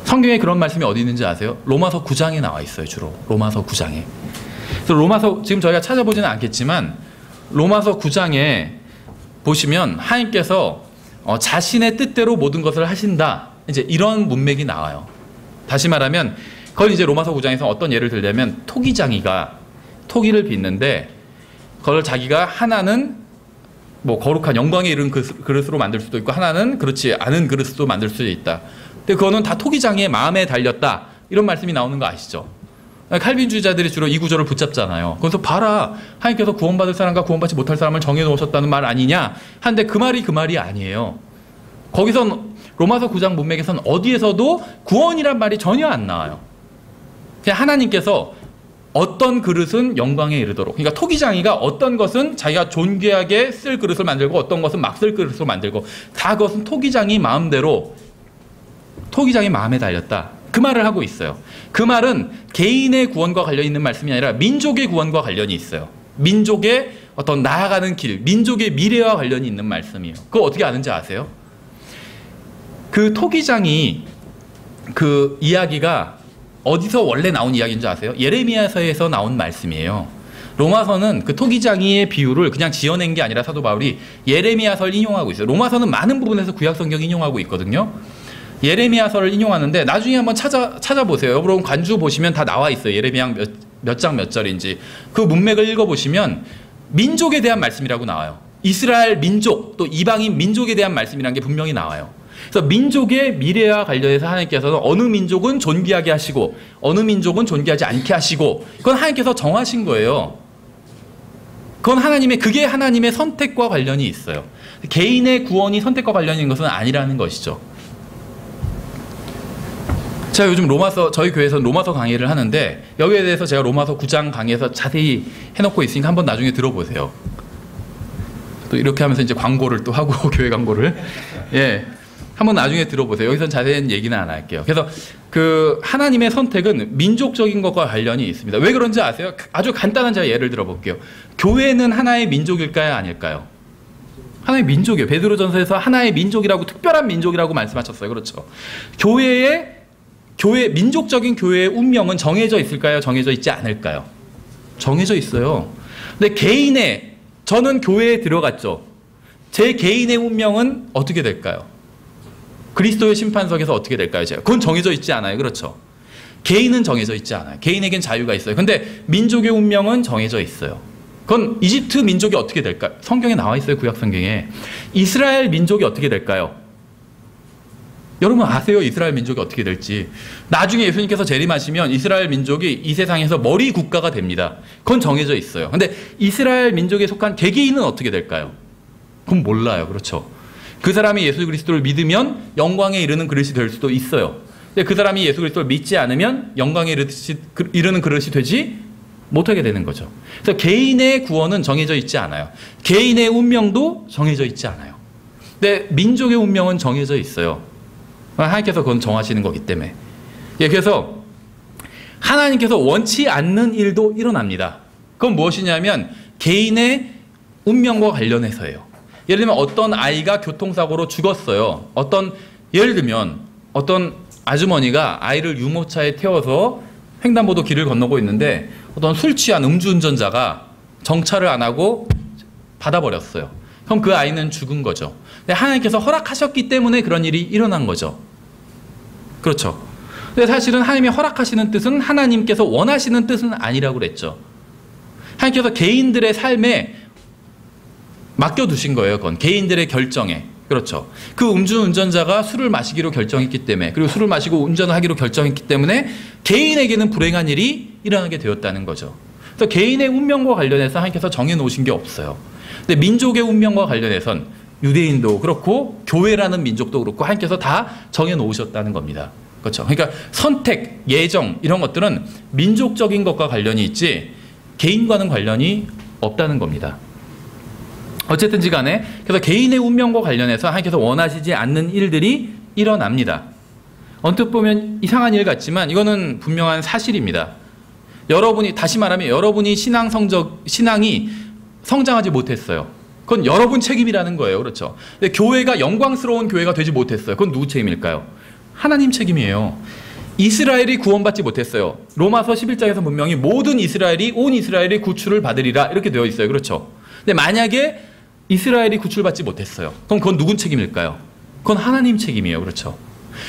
성경에 그런 말씀이 어디 있는지 아세요? 로마서 9장에 나와 있어요. 주로 로마서 9장에. 그래서 로마서 지금 저희가 찾아보지는 않겠지만 로마서 9장에 보시면 하나님께서 자신의 뜻대로 모든 것을 하신다. 이제 이런 문맥이 나와요. 다시 말하면 그걸 이제 로마서 9장에서 어떤 예를 들자면 토기장이가 토기를 빚는데 그걸 자기가 하나는 뭐 거룩한 영광에 이른 그릇으로 만들 수도 있고 하나는 그렇지 않은 그릇으로 만들 수도 있다. 근데 그거는 다 토기장의 마음에 달렸다. 이런 말씀이 나오는 거 아시죠? 칼빈주의자들이 주로 이 구조를 붙잡잖아요. 그래서 봐라, 하나님께서 구원받을 사람과 구원받지 못할 사람을 정해놓으셨다는 말 아니냐 한데 그 말이 아니에요. 거기선 로마서 9장 문맥에선 어디에서도 구원이란 말이 전혀 안 나와요. 그냥 하나님께서 어떤 그릇은 영광에 이르도록, 그러니까 토기장이가 어떤 것은 자기가 존귀하게 쓸 그릇을 만들고 어떤 것은 막 쓸 그릇을 만들고 다 그것은 토기장이 마음대로, 토기장이 마음에 달렸다, 그 말을 하고 있어요. 그 말은 개인의 구원과 관련이 있는 말씀이 아니라 민족의 구원과 관련이 있어요. 민족의 어떤 나아가는 길, 민족의 미래와 관련이 있는 말씀이에요. 그거 어떻게 아는지 아세요? 그 토기장이, 그 이야기가 어디서 원래 나온 이야기인지 아세요? 예레미야서에서 나온 말씀이에요. 로마서는 그 토기장이의 비유를 그냥 지어낸 게 아니라 사도 바울이 예레미야서를 인용하고 있어요. 로마서는 많은 부분에서 구약성경 인용하고 있거든요. 예레미야서를 인용하는데 나중에 한번 찾아보세요. 여러분 관주 보시면 다 나와 있어요. 예레미야 몇 장 몇 절인지. 그 문맥을 읽어보시면 민족에 대한 말씀이라고 나와요. 이스라엘 민족, 또 이방인 민족에 대한 말씀이라는 게 분명히 나와요. 그래서 민족의 미래와 관련해서 하나님께서는 어느 민족은 존귀하게 하시고 어느 민족은 존귀하지 않게 하시고, 그건 하나님께서 정하신 거예요. 그게 하나님의 선택과 관련이 있어요. 개인의 구원이 선택과 관련이 있는 것은 아니라는 것이죠. 제가 요즘 저희 교회에서는 로마서 강의를 하는데 여기에 대해서 제가 로마서 9장 강의에서 자세히 해놓고 있으니까 한번 나중에 들어보세요. 또 이렇게 하면서 이제 광고를 또 하고 교회 광고를, 예, 한번 나중에 들어보세요. 여기서는 자세한 얘기는 안 할게요. 그래서 그 하나님의 선택은 민족적인 것과 관련이 있습니다. 왜 그런지 아세요? 아주 간단한 제가 예를 들어볼게요. 교회는 하나의 민족일까요, 아닐까요? 하나의 민족이에요. 베드로전서에서 하나의 민족이라고, 특별한 민족이라고 말씀하셨어요. 그렇죠? 민족적인 교회의 운명은 정해져 있을까요? 정해져 있지 않을까요? 정해져 있어요. 근데 저는 교회에 들어갔죠. 제 개인의 운명은 어떻게 될까요? 그리스도의 심판석에서 어떻게 될까요? 그건 정해져 있지 않아요. 그렇죠? 개인은 정해져 있지 않아요. 개인에겐 자유가 있어요. 근데 민족의 운명은 정해져 있어요. 그건 이집트 민족이 어떻게 될까요? 성경에 나와 있어요. 구약 성경에. 이스라엘 민족이 어떻게 될까요? 여러분 아세요? 이스라엘 민족이 어떻게 될지. 나중에 예수님께서 재림하시면 이스라엘 민족이 이 세상에서 머리 국가가 됩니다. 그건 정해져 있어요. 근데 이스라엘 민족에 속한 개개인은 어떻게 될까요? 그건 몰라요. 그렇죠? 그 사람이 예수 그리스도를 믿으면 영광에 이르는 그릇이 될 수도 있어요. 근데 그 사람이 예수 그리스도를 믿지 않으면 영광에 이르는 그릇이 되지 못하게 되는 거죠. 그래서 개인의 구원은 정해져 있지 않아요. 개인의 운명도 정해져 있지 않아요. 근데 민족의 운명은 정해져 있어요. 하나님께서 그건 정하시는 거기 때문에. 예, 그래서 하나님께서 원치 않는 일도 일어납니다. 그건 무엇이냐면 개인의 운명과 관련해서예요. 예를 들면 어떤 아이가 교통사고로 죽었어요. 예를 들면 어떤 아주머니가 아이를 유모차에 태워서 횡단보도 길을 건너고 있는데 어떤 술 취한 음주운전자가 정차를 안 하고 받아버렸어요. 그럼 그 아이는 죽은 거죠. 근데 하나님께서 허락하셨기 때문에 그런 일이 일어난 거죠. 그렇죠. 근데 사실은 하나님이 허락하시는 뜻은 하나님께서 원하시는 뜻은 아니라고 그랬죠. 하나님께서 개인들의 삶에 맡겨두신 거예요. 그건 개인들의 결정에. 그렇죠. 그 음주운전자가 술을 마시기로 결정했기 때문에, 그리고 술을 마시고 운전을 하기로 결정했기 때문에 개인에게는 불행한 일이 일어나게 되었다는 거죠. 그래서 개인의 운명과 관련해서 하나님께서 정해놓으신 게 없어요. 근데 민족의 운명과 관련해선 유대인도 그렇고 교회라는 민족도 그렇고 하나님께서 다 정해놓으셨다는 겁니다. 그렇죠. 그러니까 선택, 예정 이런 것들은 민족적인 것과 관련이 있지 개인과는 관련이 없다는 겁니다. 어쨌든지 간에 그래서 개인의 운명과 관련해서 하나님께서 원하시지 않는 일들이 일어납니다. 언뜻 보면 이상한 일 같지만 이거는 분명한 사실입니다. 다시 말하면 여러분이 신앙이 성장하지 못했어요. 그건 여러분 책임이라는 거예요. 그렇죠. 근데 교회가 영광스러운 교회가 되지 못했어요. 그건 누구 책임일까요? 하나님 책임이에요. 이스라엘이 구원받지 못했어요. 로마서 11장에서 분명히 온 이스라엘이 구출을 받으리라 이렇게 되어 있어요. 그렇죠. 근데 만약에 이스라엘이 구출받지 못했어요. 그럼 그건 누군 책임일까요? 그건 하나님 책임이에요. 그렇죠.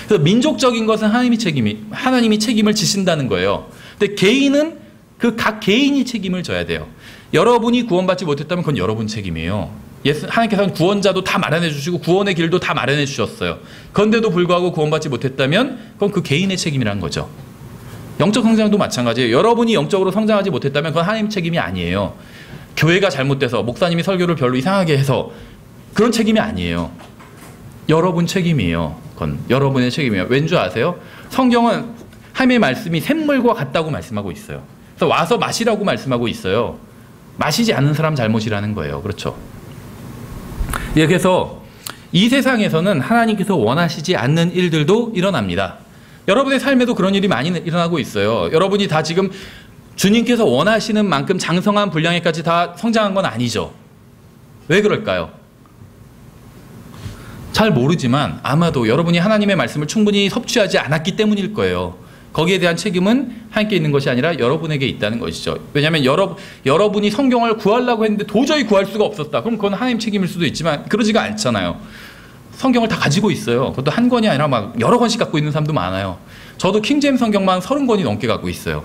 그래서 민족적인 것은 하나님이 책임을 지신다는 거예요. 근데 개인은 각 개인이 책임을 져야 돼요. 여러분이 구원받지 못했다면 그건 여러분 책임이에요. 하나님께서는 구원자도 다 마련해 주시고 구원의 길도 다 마련해 주셨어요. 그런데도 불구하고 구원받지 못했다면 그건 그 개인의 책임이라는 거죠. 영적 성장도 마찬가지예요. 여러분이 영적으로 성장하지 못했다면 그건 하나님 책임이 아니에요. 교회가 잘못돼서 목사님이 설교를 별로 이상하게 해서 그런 책임이 아니에요. 여러분 책임이에요. 그건 여러분의 책임이에요. 왠 줄 아세요? 성경은 하나님의 말씀이 샘물과 같다고 말씀하고 있어요. 그래서 와서 마시라고 말씀하고 있어요. 마시지 않는 사람 잘못이라는 거예요. 그렇죠? 예, 그래서 이 세상에서는 하나님께서 원하시지 않는 일들도 일어납니다. 여러분의 삶에도 그런 일이 많이 일어나고 있어요. 여러분이 다 지금 주님께서 원하시는 만큼 장성한 분량에까지 다 성장한 건 아니죠. 왜 그럴까요? 잘 모르지만 아마도 여러분이 하나님의 말씀을 충분히 섭취하지 않았기 때문일 거예요. 거기에 대한 책임은 하나님께 있는 것이 아니라 여러분에게 있다는 것이죠. 왜냐하면 여러분이 성경을 구하려고 했는데 도저히 구할 수가 없었다. 그럼 그건 하나님 책임일 수도 있지만 그러지가 않잖아요. 성경을 다 가지고 있어요. 그것도 한 권이 아니라 막 여러 권씩 갖고 있는 사람도 많아요. 저도 킹제임스 성경만 30권이 넘게 갖고 있어요.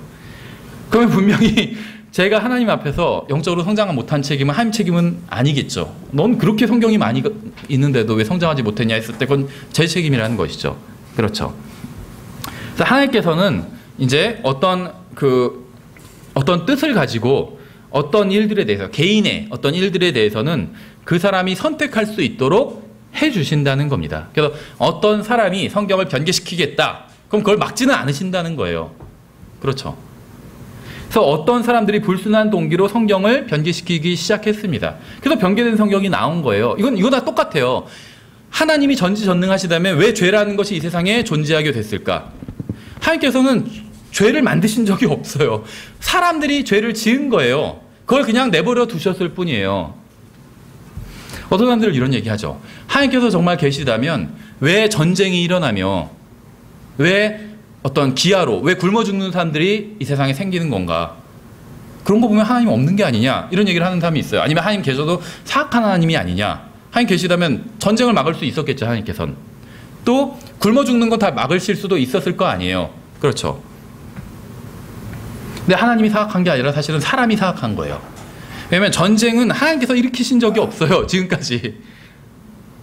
그러면 분명히 제가 하나님 앞에서 영적으로 성장을 못한 책임은 하나님 책임은 아니겠죠. 넌 그렇게 성경이 많이 있는데도 왜 성장하지 못했냐 했을 때 그건 제 책임이라는 것이죠. 그렇죠. 그래서 하나님께서는 이제 어떤 뜻을 가지고 어떤 일들에 대해서 개인의 어떤 일들에 대해서는 그 사람이 선택할 수 있도록 해주신다는 겁니다. 그래서 어떤 사람이 성경을 변개시키겠다. 그럼 그걸 막지는 않으신다는 거예요. 그렇죠. 그래서 어떤 사람들이 불순한 동기로 성경을 변개시키기 시작했습니다. 그래서 변개된 성경이 나온 거예요. 이거 다 똑같아요. 하나님이 전지전능하시다면 왜 죄라는 것이 이 세상에 존재하게 됐을까? 하나님께서는 죄를 만드신 적이 없어요. 사람들이 죄를 지은 거예요. 그걸 그냥 내버려 두셨을 뿐이에요. 어떤 사람들은 이런 얘기하죠. 하나님께서 정말 계시다면 왜 전쟁이 일어나며 왜 어떤 기아로 왜 굶어 죽는 사람들이 이 세상에 생기는 건가? 그런 거 보면 하나님 없는 게 아니냐? 이런 얘기를 하는 사람이 있어요. 아니면 하나님 계셔도 사악한 하나님이 아니냐? 하나님 계시다면 전쟁을 막을 수 있었겠죠. 하나님께서는. 또 굶어 죽는 건 다 막으실 수도 있었을 거 아니에요. 그렇죠. 근데 하나님이 사악한 게 아니라 사실은 사람이 사악한 거예요. 왜냐하면 전쟁은 하나님께서 일으키신 적이 없어요. 지금까지.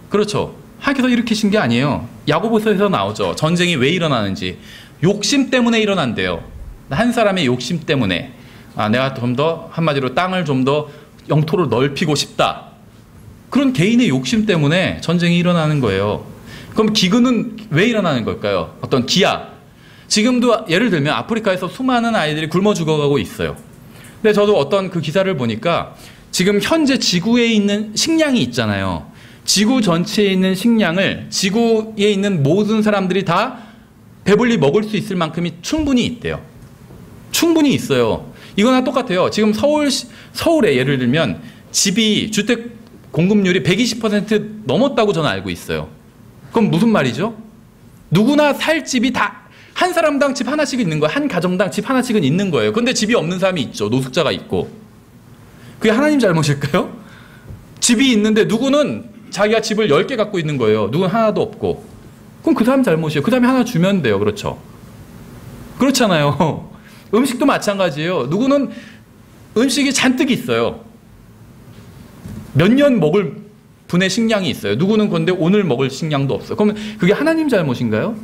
그렇죠. 하나님께서 일으키신 게 아니에요. 야고보서에서 나오죠. 전쟁이 왜 일어나는지. 욕심 때문에 일어난대요. 한 사람의 욕심 때문에. 내가 좀 더 한마디로 땅을 좀 더 영토를 넓히고 싶다. 그런 개인의 욕심 때문에 전쟁이 일어나는 거예요. 그럼 기근은 왜 일어나는 걸까요? 어떤 기아. 지금도 예를 들면 아프리카에서 수많은 아이들이 굶어 죽어가고 있어요. 근데 저도 어떤 그 기사를 보니까 지금 현재 지구에 있는 식량이 있잖아요. 지구 전체에 있는 식량을 지구에 있는 모든 사람들이 다 배불리 먹을 수 있을 만큼이 충분히 있대요. 충분히 있어요. 이거나 똑같아요. 지금 서울에 예를 들면 집이 주택 공급률이 120% 넘었다고 저는 알고 있어요. 그럼 무슨 말이죠? 누구나 살 집이 다 한 사람당 집 하나씩 있는 거예요. 한 가정당 집 하나씩은 있는 거예요. 그런데 집이 없는 사람이 있죠. 노숙자가 있고. 그게 하나님 잘못일까요? 집이 있는데 누구는 자기가 집을 10개 갖고 있는 거예요. 누구는 하나도 없고. 그럼 그 사람 잘못이에요. 그 사람이 하나 주면 돼요. 그렇죠? 그렇잖아요. 음식도 마찬가지예요. 누구는 음식이 잔뜩 있어요. 몇 년 먹을 분의 식량이 있어요. 누구는 그런데 오늘 먹을 식량도 없어요. 그러면 그게 하나님 잘못인가요?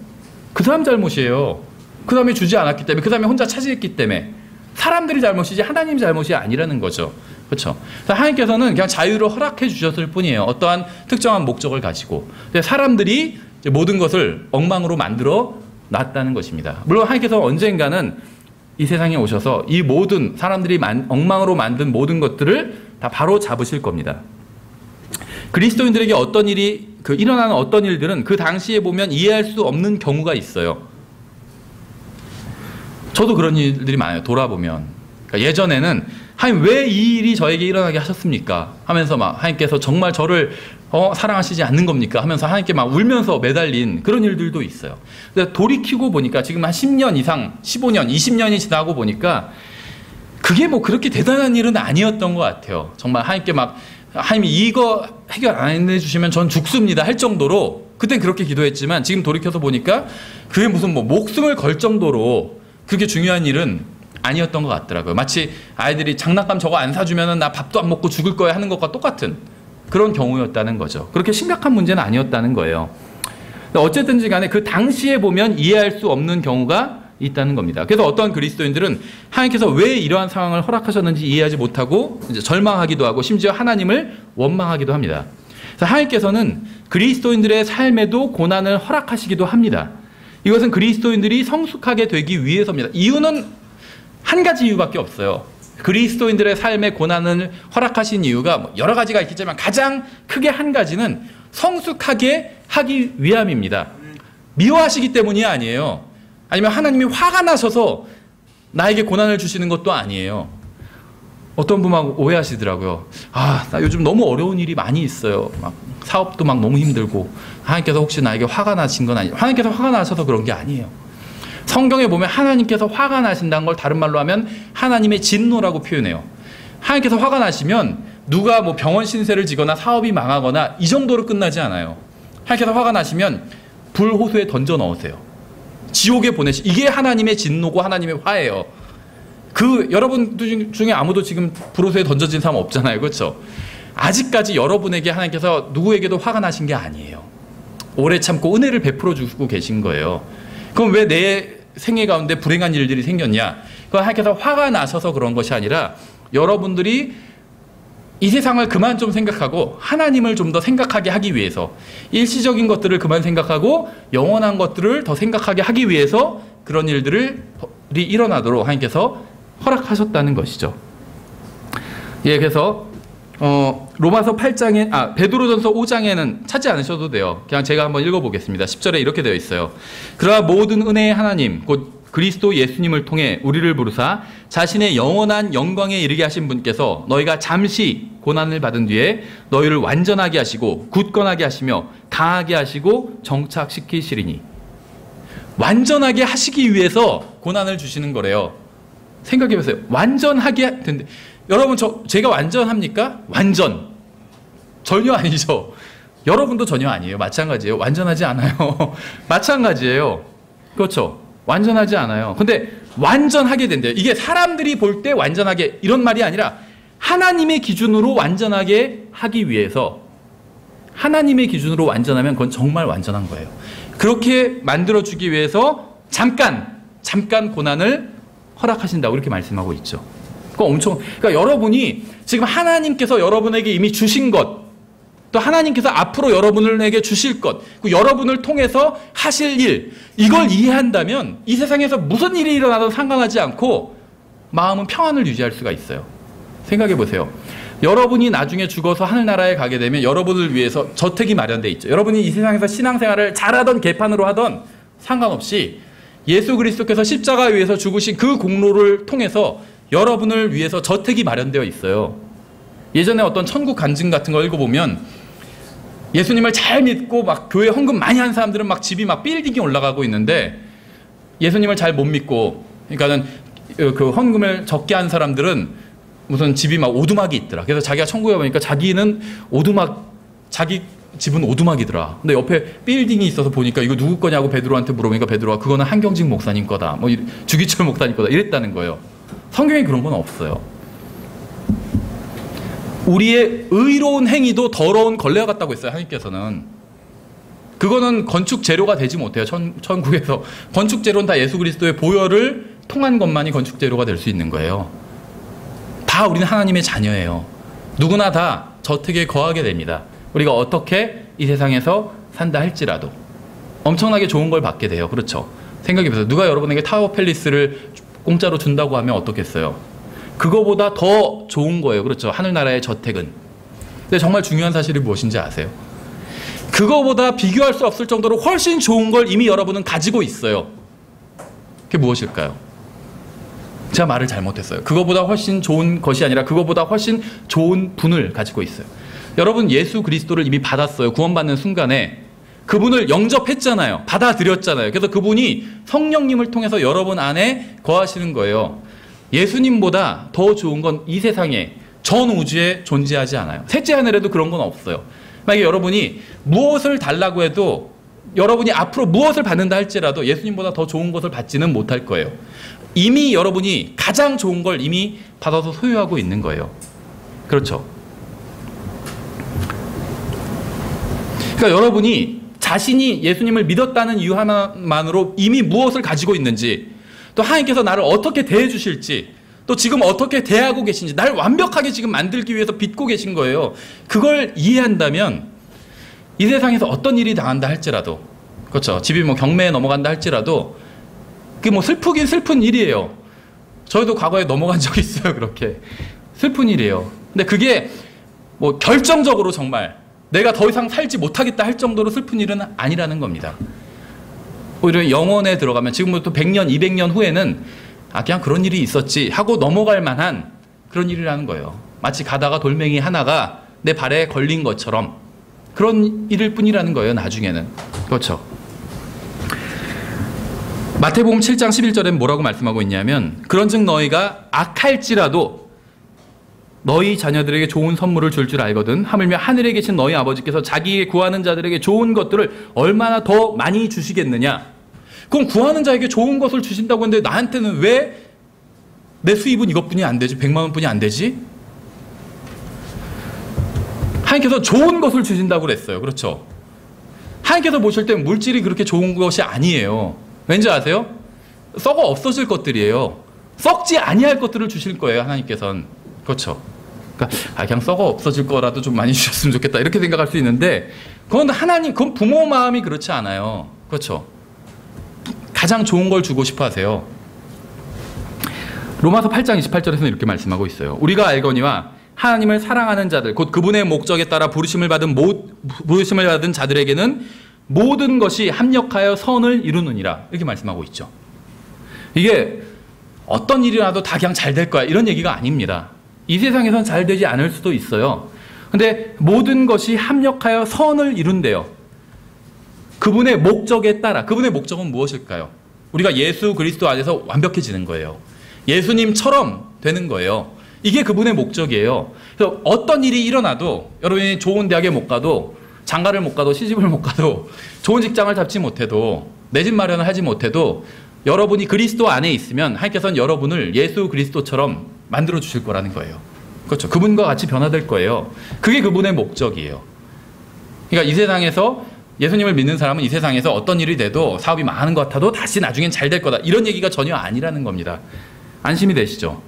그 사람 잘못이에요. 그 사람이 주지 않았기 때문에, 그 사람이 혼자 차지했기 때문에. 사람들이 잘못이지 하나님 잘못이 아니라는 거죠. 그렇죠? 하나님께서는 그냥 자유를 허락해 주셨을 뿐이에요. 어떠한 특정한 목적을 가지고. 사람들이 모든 것을 엉망으로 만들어 놨다는 것입니다. 물론 하나님께서 언젠가는 이 세상에 오셔서 이 모든 사람들이 엉망으로 만든 모든 것들을 다 바로 잡으실 겁니다. 그리스도인들에게 어떤 일이 일어나는 어떤 일들은 그 당시에 보면 이해할 수 없는 경우가 있어요. 저도 그런 일들이 많아요. 돌아보면. 그러니까 예전에는 하나님 왜 이 일이 저에게 일어나게 하셨습니까? 하면서 막 하나님께서 정말 저를 사랑하시지 않는 겁니까? 하면서 하나님께 막 울면서 매달린 그런 일들도 있어요. 근데 돌이키고 보니까 지금 한 10년 이상, 15년, 20년이 지나고 보니까 그게 뭐 그렇게 대단한 일은 아니었던 것 같아요. 정말 하나님께 막 하나님이 이거 해결 안 해주시면 전 죽습니다 할 정도로 그땐 그렇게 기도했지만 지금 돌이켜서 보니까 그게 무슨 뭐 목숨을 걸 정도로 그렇게 중요한 일은 아니었던 것 같더라고요. 마치 아이들이 장난감 저거 안 사주면 나 밥도 안 먹고 죽을 거야 하는 것과 똑같은 그런 경우였다는 거죠. 그렇게 심각한 문제는 아니었다는 거예요. 어쨌든지 간에 그 당시에 보면 이해할 수 없는 경우가 있다는 겁니다. 그래서 어떠한 그리스도인들은 하나님께서 왜 이러한 상황을 허락하셨는지 이해하지 못하고 이제 절망하기도 하고 심지어 하나님을 원망하기도 합니다. 그래서 하나님께서는 그리스도인들의 삶에도 고난을 허락하시기도 합니다. 이것은 그리스도인들이 성숙하게 되기 위해서입니다. 이유는 한 가지 이유밖에 없어요. 그리스도인들의 삶에 고난을 허락하신 이유가 여러 가지가 있겠지만 가장 크게 한 가지는 성숙하게 하기 위함입니다. 미워하시기 때문이 아니에요. 아니면 하나님이 화가 나셔서 나에게 고난을 주시는 것도 아니에요. 어떤 분 막 오해하시더라고요. 나 요즘 너무 어려운 일이 많이 있어요. 막 사업도 막 너무 힘들고 하나님께서 혹시 나에게 화가 나신 건 아니에요. 하나님께서 화가 나셔서 그런 게 아니에요. 성경에 보면 하나님께서 화가 나신다는 걸 다른 말로 하면 하나님의 진노라고 표현해요. 하나님께서 화가 나시면 누가 뭐 병원 신세를 지거나 사업이 망하거나 이 정도로 끝나지 않아요. 하나님께서 화가 나시면 불호수에 던져 넣으세요. 지옥에 이게 하나님의 진노고 하나님의 화예요. 여러분 중에 아무도 지금 불호수에 던져진 사람 없잖아요. 그렇죠? 아직까지 여러분에게 하나님께서 누구에게도 화가 나신 게 아니에요. 오래 참고 은혜를 베풀어 주고 계신 거예요. 그럼 왜 내 생애 가운데 불행한 일들이 생겼냐? 그건 하나님께서 화가 나셔서 그런 것이 아니라 여러분들이 이 세상을 그만 좀 생각하고 하나님을 좀 더 생각하게 하기 위해서, 일시적인 것들을 그만 생각하고 영원한 것들을 더 생각하게 하기 위해서 그런 일들이 일어나도록 하나님께서 허락하셨다는 것이죠. 예, 그래서 로마서 8장에 베드로전서 5장에는 찾지 않으셔도 돼요. 그냥 제가 한번 읽어보겠습니다. 10절에 이렇게 되어 있어요. 그러나 모든 은혜의 하나님 곧 그리스도 예수님을 통해 우리를 부르사 자신의 영원한 영광에 이르게 하신 분께서 너희가 잠시 고난을 받은 뒤에 너희를 완전하게 하시고 굳건하게 하시며 강하게 하시고 정착시키시리니. 완전하게 하시기 위해서 고난을 주시는 거래요. 생각해보세요. 완전하게 된대. 여러분 제가 완전합니까? 완전 전혀 아니죠. 여러분도 전혀 아니에요. 마찬가지예요. 완전하지 않아요. 마찬가지예요. 그렇죠. 완전하지 않아요. 근데 완전하게 된대요. 이게 사람들이 볼 때 완전하게 이런 말이 아니라 하나님의 기준으로 완전하게 하기 위해서, 하나님의 기준으로 완전하면 그건 정말 완전한 거예요. 그렇게 만들어주기 위해서 잠깐 고난을 허락하신다고 이렇게 말씀하고 있죠. 그러니까 여러분이 지금 하나님께서 여러분에게 이미 주신 것, 또 하나님께서 앞으로 여러분에게 주실 것, 여러분을 통해서 하실 일, 이걸 이해한다면 이 세상에서 무슨 일이 일어나도 상관하지 않고 마음은 평안을 유지할 수가 있어요. 생각해 보세요. 여러분이 나중에 죽어서 하늘나라에 가게 되면 여러분을 위해서 저택이 마련되어 있죠. 여러분이 이 세상에서 신앙생활을 잘하던 개판으로 하던 상관없이 예수 그리스도께서 십자가 위에서 죽으신 그 공로를 통해서 여러분을 위해서 저택이 마련되어 있어요. 예전에 어떤 천국 간증 같은 거 읽어보면 예수님을 잘 믿고 막 교회 헌금 많이 한 사람들은 막 집이 막 빌딩이 올라가고 있는데, 예수님을 잘 못 믿고, 그러니까는 그 헌금을 적게 한 사람들은 무슨 집이 막 오두막이 있더라. 그래서 자기가 천국에 보니까 자기 집은 오두막이더라. 근데 옆에 빌딩이 있어서 보니까 이거 누구 거냐고 베드로한테 물어보니까 베드로가 그거는 한경직 목사님 거다, 뭐 주기철 목사님 거다 이랬다는 거예요. 성경에 그런 건 없어요. 우리의 의로운 행위도 더러운 걸레와 같다고 했어요. 하나님께서는. 그거는 건축 재료가 되지 못해요. 천국에서. 건축 재료는 다 예수 그리스도의 보혈을 통한 것만이 건축 재료가 될 수 있는 거예요. 다 우리는 하나님의 자녀예요. 누구나 다 저택에 거하게 됩니다. 우리가 어떻게 이 세상에서 산다 할지라도 엄청나게 좋은 걸 받게 돼요. 그렇죠? 생각해보세요. 누가 여러분에게 타워 팰리스를 공짜로 준다고 하면 어떻겠어요? 그거보다 더 좋은 거예요. 그렇죠? 하늘나라의 저택은. 근데 정말 중요한 사실이 무엇인지 아세요? 그거보다 비교할 수 없을 정도로 훨씬 좋은 걸 이미 여러분은 가지고 있어요. 그게 무엇일까요? 제가 말을 잘못했어요. 그거보다 훨씬 좋은 것이 아니라 그거보다 훨씬 좋은 분을 가지고 있어요. 여러분 예수 그리스도를 이미 받았어요. 구원받는 순간에 그분을 영접했잖아요. 받아들였잖아요. 그래서 그분이 성령님을 통해서 여러분 안에 거하시는 거예요. 예수님보다 더 좋은 건 이 세상에, 전 우주에 존재하지 않아요. 셋째 하늘에도 그런 건 없어요. 만약에 여러분이 무엇을 달라고 해도, 여러분이 앞으로 무엇을 받는다 할지라도 예수님보다 더 좋은 것을 받지는 못할 거예요. 이미 여러분이 가장 좋은 걸 이미 받아서 소유하고 있는 거예요. 그렇죠? 그러니까 여러분이 자신이 예수님을 믿었다는 이유 하나만으로 이미 무엇을 가지고 있는지, 또 하나님께서 나를 어떻게 대해 주실지, 또 지금 어떻게 대하고 계신지, 날 완벽하게 지금 만들기 위해서 빚고 계신 거예요. 그걸 이해한다면 이 세상에서 어떤 일이 당한다 할지라도, 그렇죠, 집이 뭐 경매에 넘어간다 할지라도 그게 뭐 슬프긴 슬픈 일이에요. 저희도 과거에 넘어간 적이 있어요. 그렇게 슬픈 일이에요. 근데 그게 뭐 결정적으로 정말 내가 더 이상 살지 못하겠다 할 정도로 슬픈 일은 아니라는 겁니다. 오히려 영혼에 들어가면 지금부터 100년, 200년 후에는 그냥 그런 일이 있었지 하고 넘어갈 만한 그런 일이라는 거예요. 마치 가다가 돌멩이 하나가 내 발에 걸린 것처럼 그런 일일 뿐이라는 거예요. 나중에는. 그렇죠. 마태복음 7장 11절에 뭐라고 말씀하고 있냐면, 그런즉 너희가 악할지라도 너희 자녀들에게 좋은 선물을 줄 알거든 하물며 하늘에 계신 너희 아버지께서 자기에게 구하는 자들에게 좋은 것들을 얼마나 더 많이 주시겠느냐. 그럼 구하는 자에게 좋은 것을 주신다고 했는데 나한테는 왜 내 수입은 이것뿐이 안 되지? 100만 원뿐이 안 되지? 하나님께서 좋은 것을 주신다고 그랬어요. 그렇죠? 하나님께서 보실 때 물질이 그렇게 좋은 것이 아니에요. 왠지 아세요? 썩어 없어질 것들이에요. 썩지 아니할 것들을 주실 거예요. 하나님께서는. 그렇죠? 그러니까 그냥 썩어 없어질 거라도 좀 많이 주셨으면 좋겠다 이렇게 생각할 수 있는데, 그건 하나님, 그건 부모 마음이 그렇지 않아요. 그렇죠? 가장 좋은 걸 주고 싶어 하세요. 로마서 8장 28절에서는 이렇게 말씀하고 있어요. 우리가 알거니와 하나님을 사랑하는 자들 곧 그분의 목적에 따라 부르심을 받은 자들에게는 모든 것이 합력하여 선을 이루느니라 이렇게 말씀하고 있죠. 이게 어떤 일이 나도 다 그냥 잘 될 거야 이런 얘기가 아닙니다. 이 세상에선 잘 되지 않을 수도 있어요. 근데 모든 것이 합력하여 선을 이룬대요. 그분의 목적에 따라. 그분의 목적은 무엇일까요? 우리가 예수 그리스도 안에서 완벽해지는 거예요. 예수님처럼 되는 거예요. 이게 그분의 목적이에요. 그래서 어떤 일이 일어나도, 여러분이 좋은 대학에 못 가도, 장가를 못 가도, 시집을 못 가도, 좋은 직장을 잡지 못해도, 내 집 마련을 하지 못해도 여러분이 그리스도 안에 있으면 하나님께서는 여러분을 예수 그리스도처럼 만들어 주실 거라는 거예요. 그렇죠. 그분과 같이 변화될 거예요. 그게 그분의 목적이에요. 그러니까 이 세상에서 예수님을 믿는 사람은 이 세상에서 어떤 일이 돼도 사업이 망하는 것 같아도 다시 나중엔 잘 될 거다 이런 얘기가 전혀 아니라는 겁니다. 안심이 되시죠?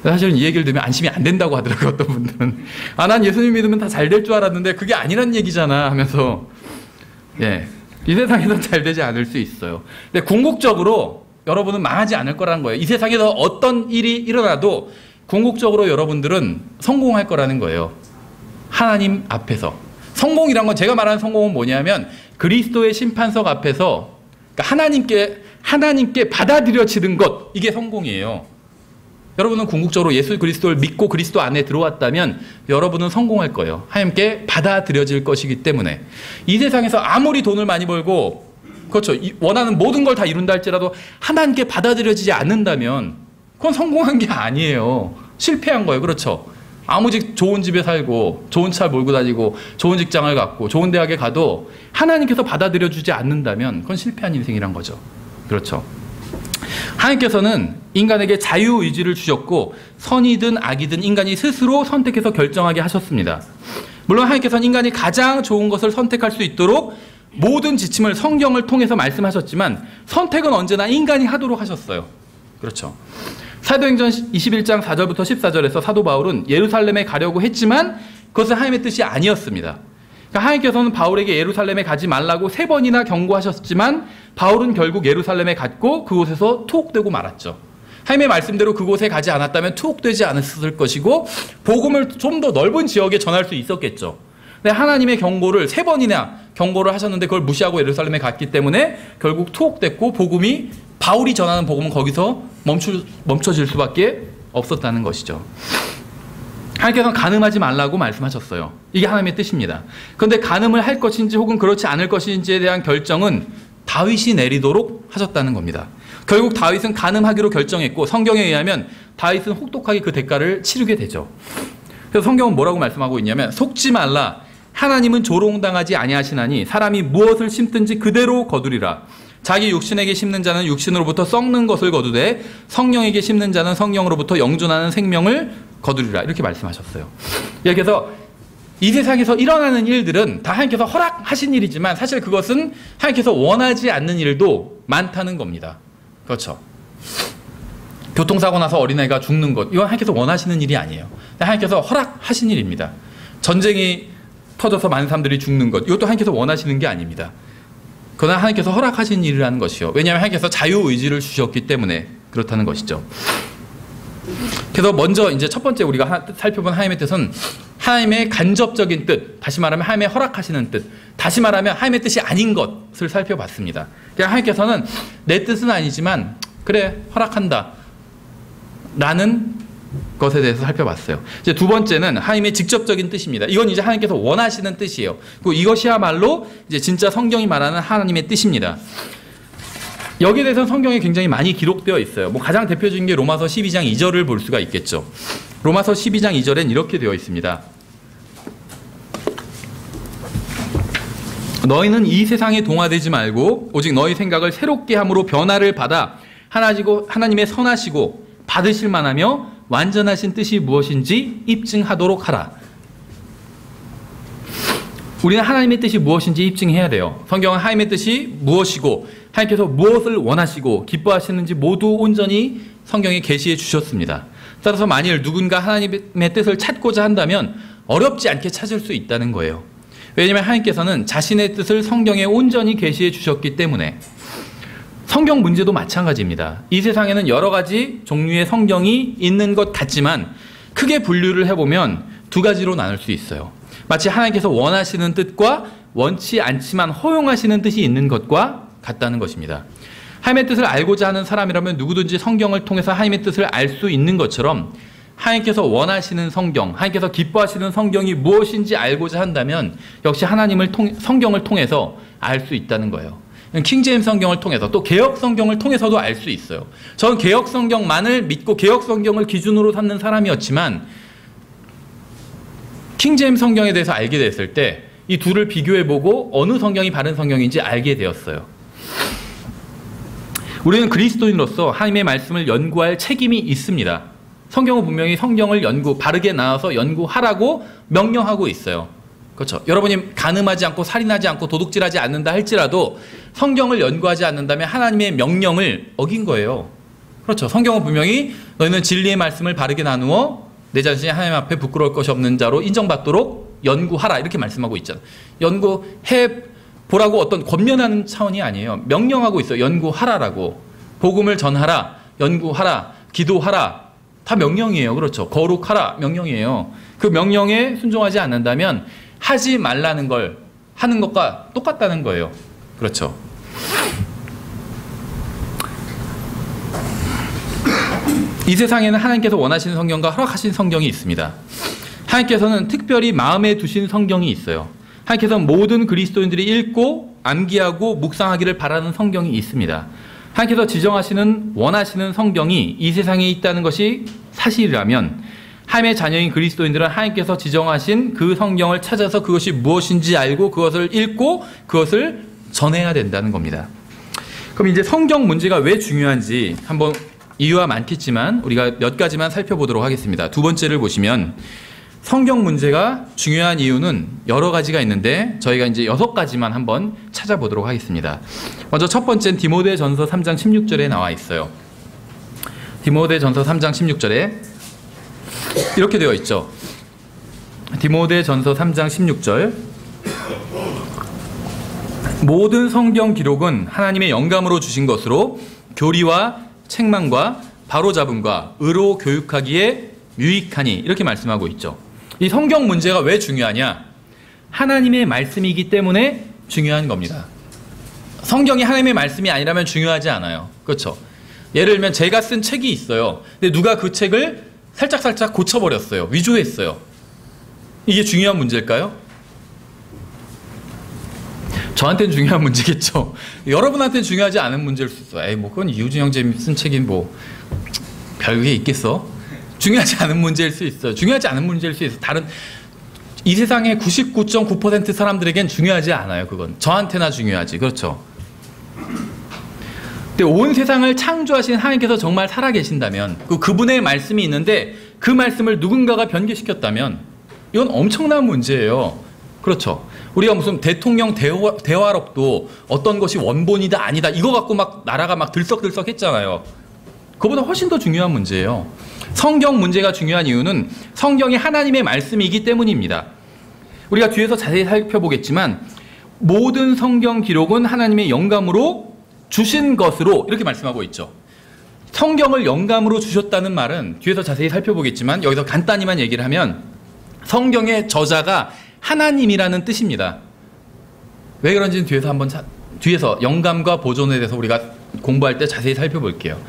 사실은 이 얘기를 들으면 안심이 안 된다고 하더라고요. 어떤 분들은 난 예수님 믿으면 다 잘 될 줄 알았는데 그게 아니란 얘기잖아 하면서, 이 세상에서 잘 되지 않을 수 있어요. 근데 궁극적으로 여러분은 망하지 않을 거라는 거예요. 이 세상에서 어떤 일이 일어나도 궁극적으로 여러분들은 성공할 거라는 거예요. 하나님 앞에서. 성공이란 건, 제가 말하는 성공은 뭐냐면 그리스도의 심판석 앞에서, 그러니까 하나님께 받아들여지는 것, 이게 성공이에요. 여러분은 궁극적으로 예수 그리스도를 믿고 그리스도 안에 들어왔다면 여러분은 성공할 거예요. 하나님께 받아들여질 것이기 때문에. 이 세상에서 아무리 돈을 많이 벌고, 그렇죠, 원하는 모든 걸 다 이룬다 할지라도 하나님께 받아들여지지 않는다면 그건 성공한 게 아니에요. 실패한 거예요. 그렇죠? 아무리 좋은 집에 살고 좋은 차 몰고 다니고 좋은 직장을 갖고 좋은 대학에 가도 하나님께서 받아들여주지 않는다면 그건 실패한 인생이란 거죠. 그렇죠? 하나님께서는 인간에게 자유의지를 주셨고 선이든 악이든 인간이 스스로 선택해서 결정하게 하셨습니다. 물론 하나님께서는 인간이 가장 좋은 것을 선택할 수 있도록 모든 지침을 성경을 통해서 말씀하셨지만 선택은 언제나 인간이 하도록 하셨어요. 그렇죠? 사도행전 21장 4절부터 14절에서 사도 바울은 예루살렘에 가려고 했지만 그것은 하나님의 뜻이 아니었습니다. 그러니까 하나님께서는 바울에게 예루살렘에 가지 말라고 3번이나 경고하셨지만 바울은 결국 예루살렘에 갔고 그곳에서 투옥되고 말았죠. 하나님의 말씀대로 그곳에 가지 않았다면 투옥되지 않았을 것이고 복음을 좀 더 넓은 지역에 전할 수 있었겠죠. 근데 하나님의 경고를 3번이나 경고를 하셨는데 그걸 무시하고 예루살렘에 갔기 때문에 결국 투옥됐고 복음이, 바울이 전하는 복음은 거기서 멈춰질 수밖에 없었다는 것이죠. 하나님께서는 간음하지 말라고 말씀하셨어요. 이게 하나님의 뜻입니다. 그런데 간음을 할 것인지 혹은 그렇지 않을 것인지에 대한 결정은 다윗이 내리도록 하셨다는 겁니다. 결국 다윗은 간음하기로 결정했고 성경에 의하면 다윗은 혹독하게 그 대가를 치르게 되죠. 그래서 성경은 뭐라고 말씀하고 있냐면, 속지 말라. 하나님은 조롱당하지 아니하시나니 사람이 무엇을 심든지 그대로 거두리라. 자기 육신에게 심는 자는 육신으로부터 썩는 것을 거두되 성령에게 심는 자는 성령으로부터 영존하는 생명을 거두리라. 이렇게 말씀하셨어요. 그래서 이 세상에서 일어나는 일들은 다 하나님께서 허락하신 일이지만 사실 그것은 하나님께서 원하지 않는 일도 많다는 겁니다. 그렇죠? 교통사고 나서 어린아이가 죽는 것, 이건 하나님께서 원하시는 일이 아니에요. 하나님께서 허락하신 일입니다. 전쟁이 터져서 많은 사람들이 죽는 것, 이것도 하나님께서 원하시는 게 아닙니다. 그러나 하나님께서 허락하신 일이라는 것이요. 왜냐하면 하나님께서 자유의지를 주셨기 때문에 그렇다는 것이죠. 그래서 먼저 이제 첫 번째 우리가 살펴본 하나님의 뜻은 하나님의 간접적인 뜻, 다시 말하면 하나님의 허락하시는 뜻, 다시 말하면 하나님의 뜻이 아닌 것을 살펴봤습니다. 그러니까 하나님께서는 내 뜻은 아니지만 그래 허락한다 라는 것에 대해서 살펴봤어요. 이제 두 번째는 하나님의 직접적인 뜻입니다. 이건 이제 하나님께서 원하시는 뜻이에요. 그리고 이것이야말로 이제 진짜 성경이 말하는 하나님의 뜻입니다. 여기에 대해서는 성경에 굉장히 많이 기록되어 있어요. 뭐 가장 대표적인 게 로마서 12장 2절을 볼 수가 있겠죠. 로마서 12장 2절엔 이렇게 되어 있습니다. 너희는 이 세상에 동화되지 말고 오직 너희 생각을 새롭게 함으로 변화를 받아 하나님의 선하시고 받으실 만하며 완전하신 뜻이 무엇인지 입증하도록 하라. 우리는 하나님의 뜻이 무엇인지 입증해야 돼요. 성경은 하나님의 뜻이 무엇이고 하나님께서 무엇을 원하시고 기뻐하시는지 모두 온전히 성경에 계시해 주셨습니다. 따라서 만일 누군가 하나님의 뜻을 찾고자 한다면 어렵지 않게 찾을 수 있다는 거예요. 왜냐하면 하나님께서는 자신의 뜻을 성경에 온전히 계시해 주셨기 때문에. 성경 문제도 마찬가지입니다. 이 세상에는 여러 가지 종류의 성경이 있는 것 같지만 크게 분류를 해보면 두 가지로 나눌 수 있어요. 마치 하나님께서 원하시는 뜻과 원치 않지만 허용하시는 뜻이 있는 것과 같다는 것입니다. 하나님의 뜻을 알고자 하는 사람이라면 누구든지 성경을 통해서 하나님의 뜻을 알 수 있는 것처럼 하나님께서 원하시는 성경, 하나님께서 기뻐하시는 성경이 무엇인지 알고자 한다면 역시 성경을 통해서 알 수 있다는 거예요. 킹제임스 성경을 통해서 또 개역 성경을 통해서도 알 수 있어요. 저는 개역 성경만을 믿고 개역 성경을 기준으로 삼는 사람이었지만 킹제임스 성경에 대해서 알게 됐을 때 이 둘을 비교해보고 어느 성경이 바른 성경인지 알게 되었어요. 우리는 그리스도인으로서 하나님의 말씀을 연구할 책임이 있습니다. 성경은 분명히 성경을 바르게 나와서 연구하라고 명령하고 있어요. 그렇죠. 여러분이 간음하지 않고 살인하지 않고 도둑질하지 않는다 할지라도 성경을 연구하지 않는다면 하나님의 명령을 어긴 거예요. 그렇죠. 성경은 분명히 너희는 진리의 말씀을 바르게 나누어 내 자신이 하나님 앞에 부끄러울 것이 없는 자로 인정받도록 연구하라 이렇게 말씀하고 있잖아요. 연구해 보라고 어떤 권면하는 차원이 아니에요. 명령하고 있어요. 연구하라라고. 복음을 전하라, 연구하라, 기도하라 다 명령이에요. 그렇죠. 거룩하라 명령이에요. 그 명령에 순종하지 않는다면 하지 말라는 걸 하는 것과 똑같다는 거예요. 그렇죠. 이 세상에는 하나님께서 원하시는 성경과 허락하신 성경이 있습니다. 하나님께서는 특별히 마음에 두신 성경이 있어요. 하나님께서는 모든 그리스도인들이 읽고 암기하고 묵상하기를 바라는 성경이 있습니다. 하나님께서 지정하시는 원하시는 성경이 이 세상에 있다는 것이 사실이라면 하나님의 자녀인 그리스도인들은 하나님께서 지정하신 그 성경을 찾아서 그것이 무엇인지 알고 그것을 읽고 그것을 전해야 된다는 겁니다. 그럼 이제 성경 문제가 왜 중요한지 한번 이유가 많겠지만 우리가 몇 가지만 살펴보도록 하겠습니다. 두 번째를 보시면 성경 문제가 중요한 이유는 여러 가지가 있는데 저희가 이제 6가지만 한번 찾아보도록 하겠습니다. 먼저 첫 번째는 디모데전서 3장 16절에 나와 있어요. 디모데전서 3장 16절에 이렇게 되어 있죠. 디모데전서 3장 16절 모든 성경 기록은 하나님의 영감으로 주신 것으로 교리와 책망과 바로잡음과 의로 교육하기에 유익하니 이렇게 말씀하고 있죠. 이 성경 문제가 왜 중요하냐? 하나님의 말씀이기 때문에 중요한 겁니다. 성경이 하나님의 말씀이 아니라면 중요하지 않아요. 그렇죠? 예를 들면 제가 쓴 책이 있어요. 근데 누가 그 책을 살짝 고쳐버렸어요. 위조했어요. 이게 중요한 문제일까요? 저한테는 중요한 문제겠죠. 여러분한테는 중요하지 않은 문제일 수 있어요. 에이, 뭐 그건 이우진 형제님 쓴 책이 뭐 별게 있겠어? 중요하지 않은 문제일 수 있어요. 중요하지 않은 문제일 수 있어요. 이 세상의 99.9% 사람들에겐 중요하지 않아요. 그건 저한테나 중요하지. 그렇죠? 근데 온 세상을 창조하신 하나님께서 정말 살아계신다면 그분의 말씀이 있는데 그 말씀을 누군가가 변개시켰다면 이건 엄청난 문제예요. 그렇죠? 우리가 무슨 대통령 대화록도 어떤 것이 원본이다 아니다 이거 갖고 막 나라가 막 들썩들썩 했잖아요. 그보다 훨씬 더 중요한 문제예요. 성경 문제가 중요한 이유는 성경이 하나님의 말씀이기 때문입니다. 우리가 뒤에서 자세히 살펴보겠지만 모든 성경 기록은 하나님의 영감으로 주신 것으로 이렇게 말씀하고 있죠. 성경을 영감으로 주셨다는 말은 뒤에서 자세히 살펴보겠지만 여기서 간단히만 얘기를 하면 성경의 저자가 하나님이라는 뜻입니다. 왜 그런지는 뒤에서 영감과 보존에 대해서 우리가 공부할 때 자세히 살펴볼게요.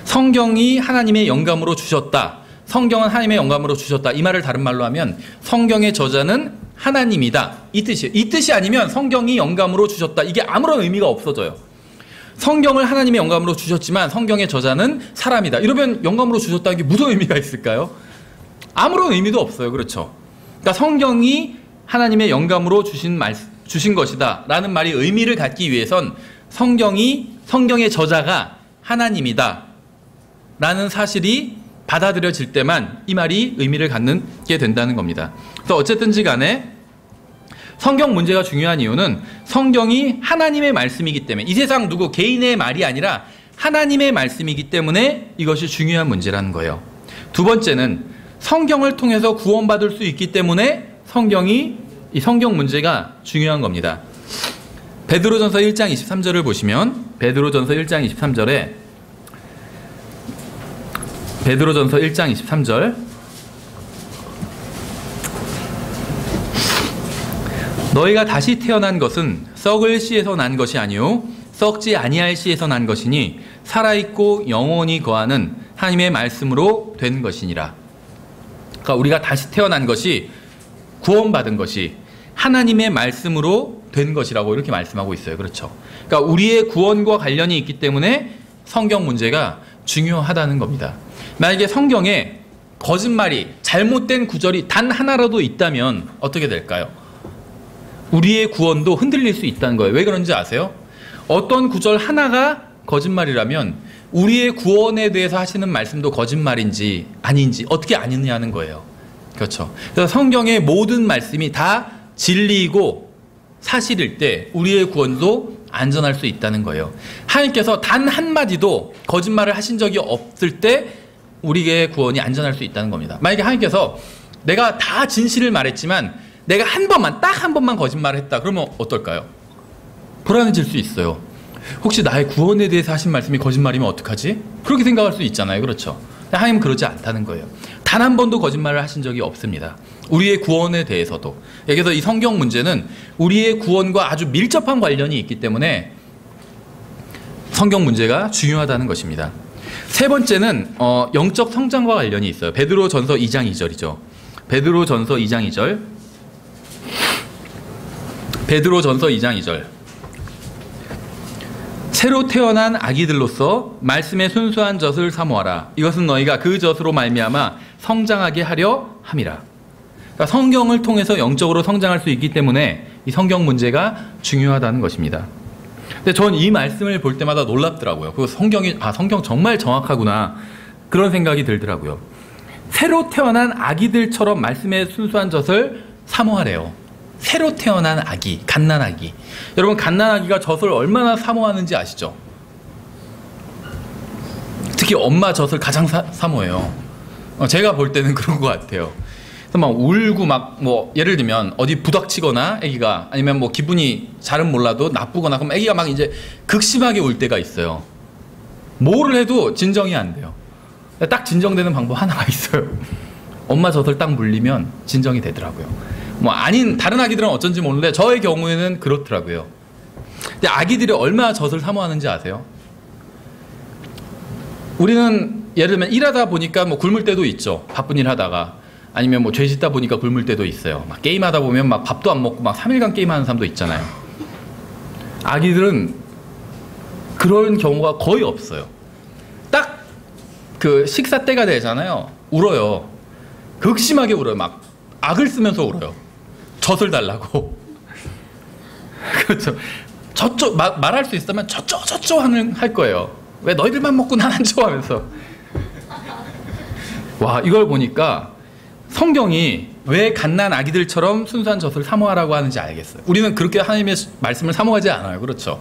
성경이 하나님의 영감으로 주셨다. 성경은 하나님의 영감으로 주셨다. 이 말을 다른 말로 하면 성경의 저자는 하나님이다. 이 뜻이에요. 이 뜻이 아니면 성경이 영감으로 주셨다. 이게 아무런 의미가 없어져요. 성경을 하나님의 영감으로 주셨지만 성경의 저자는 사람이다. 이러면 영감으로 주셨다는 게 무슨 의미가 있을까요? 아무런 의미도 없어요. 그렇죠? 그러니까 성경이 하나님의 영감으로 주신 것이다 라는 말이 의미를 갖기 위해선 성경의 저자가 하나님이다 라는 사실이 받아들여질 때만 이 말이 의미를 갖게 된다는 겁니다. 그래서 어쨌든지 간에 성경 문제가 중요한 이유는 성경이 하나님의 말씀이기 때문에, 이 세상 누구 개인의 말이 아니라 하나님의 말씀이기 때문에 이것이 중요한 문제라는 거예요. 두 번째는 성경을 통해서 구원받을 수 있기 때문에 이 성경 문제가 중요한 겁니다. 베드로전서 1장 23절을 보시면 베드로전서 1장 23절에 베드로전서 1장 23절 너희가 다시 태어난 것은 썩을 씨에서 난 것이 아니요 썩지 아니할 씨에서 난 것이니 살아있고 영원히 거하는 하나님의 말씀으로 된 것이니라. 그러니까 우리가 다시 태어난 것이, 구원받은 것이 하나님의 말씀으로 된 것이라고 이렇게 말씀하고 있어요. 그렇죠? 그러니까 우리의 구원과 관련이 있기 때문에 성경 문제가 중요하다는 겁니다. 만약에 성경에 거짓말이, 잘못된 구절이 단 하나라도 있다면 어떻게 될까요? 우리의 구원도 흔들릴 수 있다는 거예요. 왜 그런지 아세요? 어떤 구절 하나가 거짓말이라면 우리의 구원에 대해서 하시는 말씀도 거짓말인지 아닌지 어떻게 아느냐는 거예요. 그렇죠? 그래서 성경의 모든 말씀이 다 진리이고 사실일 때 우리의 구원도 안전할 수 있다는 거예요. 하나님께서 단 한마디도 거짓말을 하신 적이 없을 때 우리의 구원이 안전할 수 있다는 겁니다. 만약에 하나님께서 내가 다 진실을 말했지만 내가 딱 한 번만 거짓말을 했다. 그러면 어떨까요? 불안해질 수 있어요. 혹시 나의 구원에 대해서 하신 말씀이 거짓말이면 어떡하지? 그렇게 생각할 수 있잖아요. 그렇죠? 하나님은 그러지 않다는 거예요. 단 한 번도 거짓말을 하신 적이 없습니다. 우리의 구원에 대해서도. 그래서 이 성경 문제는 우리의 구원과 아주 밀접한 관련이 있기 때문에 성경 문제가 중요하다는 것입니다. 세 번째는 영적 성장과 관련이 있어요. 베드로전서 2장 2절이죠. 베드로전서 2장 2절. 베드로전서 2장 2절. 새로 태어난 아기들로서 말씀의 순수한 젖을 사모하라. 이것은 너희가 그 젖으로 말미암아 성장하게 하려 함이라. 그러니까 성경을 통해서 영적으로 성장할 수 있기 때문에 이 성경 문제가 중요하다는 것입니다. 근데 전 이 말씀을 볼 때마다 놀랍더라고요. 그 성경 정말 정확하구나 그런 생각이 들더라고요. 새로 태어난 아기들처럼 말씀의 순수한 젖을 사모하래요. 새로 태어난 아기, 갓난아기. 여러분, 갓난아기가 젖을 얼마나 사모하는지 아시죠? 특히 엄마 젖을 가장 사모해요. 제가 볼 때는 그런 것 같아요. 그래서 막 울고 예를 들면 어디 부닥치거나 아기가, 아니면 기분이 잘은 몰라도 나쁘거나 그럼 아기가 막 이제 극심하게 울 때가 있어요. 뭐를 해도 진정이 안 돼요. 딱 진정되는 방법 하나가 있어요. 엄마 젖을 딱 물리면 진정이 되더라고요. 다른 아기들은 어쩐지 모르는데 저의 경우에는 그렇더라고요. 근데 아기들이 얼마나 젖을 사모하는지 아세요? 우리는 예를 들면 일하다 보니까 굶을 때도 있죠. 바쁜 일 하다가. 아니면 죄 짓다 보니까 굶을 때도 있어요. 게임하다 보면 밥도 안 먹고 3일간 게임하는 사람도 있잖아요. 아기들은 그런 경우가 거의 없어요. 딱 그 식사 때가 되잖아요. 울어요. 극심하게 울어요. 악을 쓰면서 울어요. 젖을 달라고. 그렇죠. 저쪽 말할 수 있으면 저쪽 할 거예요. 왜 너희들만 먹고 난 안 줘 하면서. 와, 이걸 보니까 성경이 왜 갓난 아기들처럼 순수한 젖을 사모하라고 하는지 알겠어요. 우리는 그렇게 하나님의 말씀을 사모하지 않아요. 그렇죠?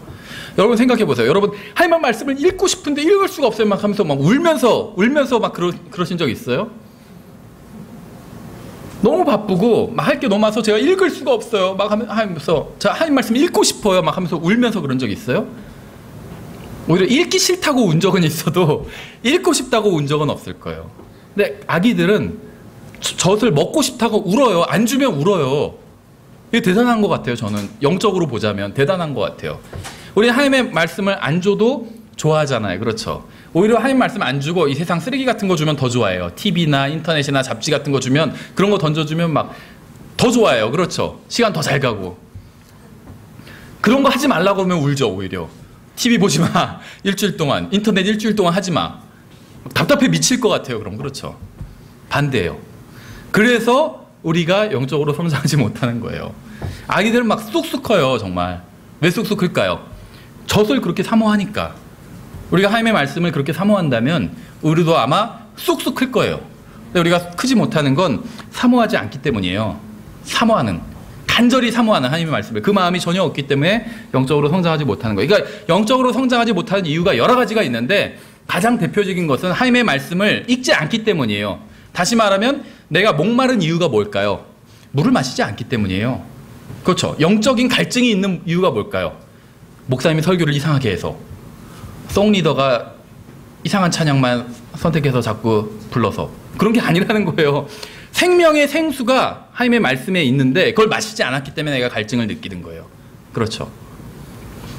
여러분 생각해 보세요. 여러분 하나님의 말씀을 읽고 싶은데 읽을 수가 없어요. 막 하면서 막 울면서 막 그러신 적 있어요? 너무 바쁘고 막 할 게 너무 많아서 제가 읽을 수가 없어요. 막 하면서 자 하나님 말씀 읽고 싶어요. 막 하면서 울면서 그런 적 있어요? 오히려 읽기 싫다고 운 적은 있어도 읽고 싶다고 운 적은 없을 거예요. 근데 아기들은 젖을 먹고 싶다고 울어요. 안 주면 울어요. 이게 대단한 것 같아요. 저는 영적으로 보자면 대단한 것 같아요. 우리 하나님의 말씀을 안 줘도 좋아하잖아요. 그렇죠? 오히려 하나님 말씀 안 주고 이 세상 쓰레기 같은 거 주면 더 좋아해요. TV나 인터넷이나 잡지 같은 거 주면 그런 거 던져주면 막 더 좋아해요. 그렇죠? 시간 더 잘 가고. 그런 거 하지 말라고 하면 울죠. 오히려. TV 보지 마. 일주일 동안. 인터넷 일주일 동안 하지 마. 답답해 미칠 것 같아요. 그럼 그렇죠? 반대예요. 그래서 우리가 영적으로 성장하지 못하는 거예요. 아기들은 막 쑥쑥 커요. 정말. 왜 쑥쑥 클까요? 젖을 그렇게 사모하니까. 우리가 하나님의 말씀을 그렇게 사모한다면 우리도 아마 쑥쑥 클 거예요. 근데 우리가 크지 못하는 건 사모하지 않기 때문이에요. 간절히 사모하는 하나님의 말씀을 그 마음이 전혀 없기 때문에 영적으로 성장하지 못하는 거예요. 그러니까 영적으로 성장하지 못하는 이유가 여러 가지가 있는데 가장 대표적인 것은 하나님의 말씀을 읽지 않기 때문이에요. 다시 말하면 내가 목마른 이유가 뭘까요? 물을 마시지 않기 때문이에요. 그렇죠. 영적인 갈증이 있는 이유가 뭘까요? 목사님이 설교를 이상하게 해서, 송리더가 이상한 찬양만 선택해서 자꾸 불러서, 그런 게 아니라는 거예요. 생명의 생수가 하나님의 말씀에 있는데 그걸 마시지 않았기 때문에 내가 갈증을 느끼는 거예요. 그렇죠.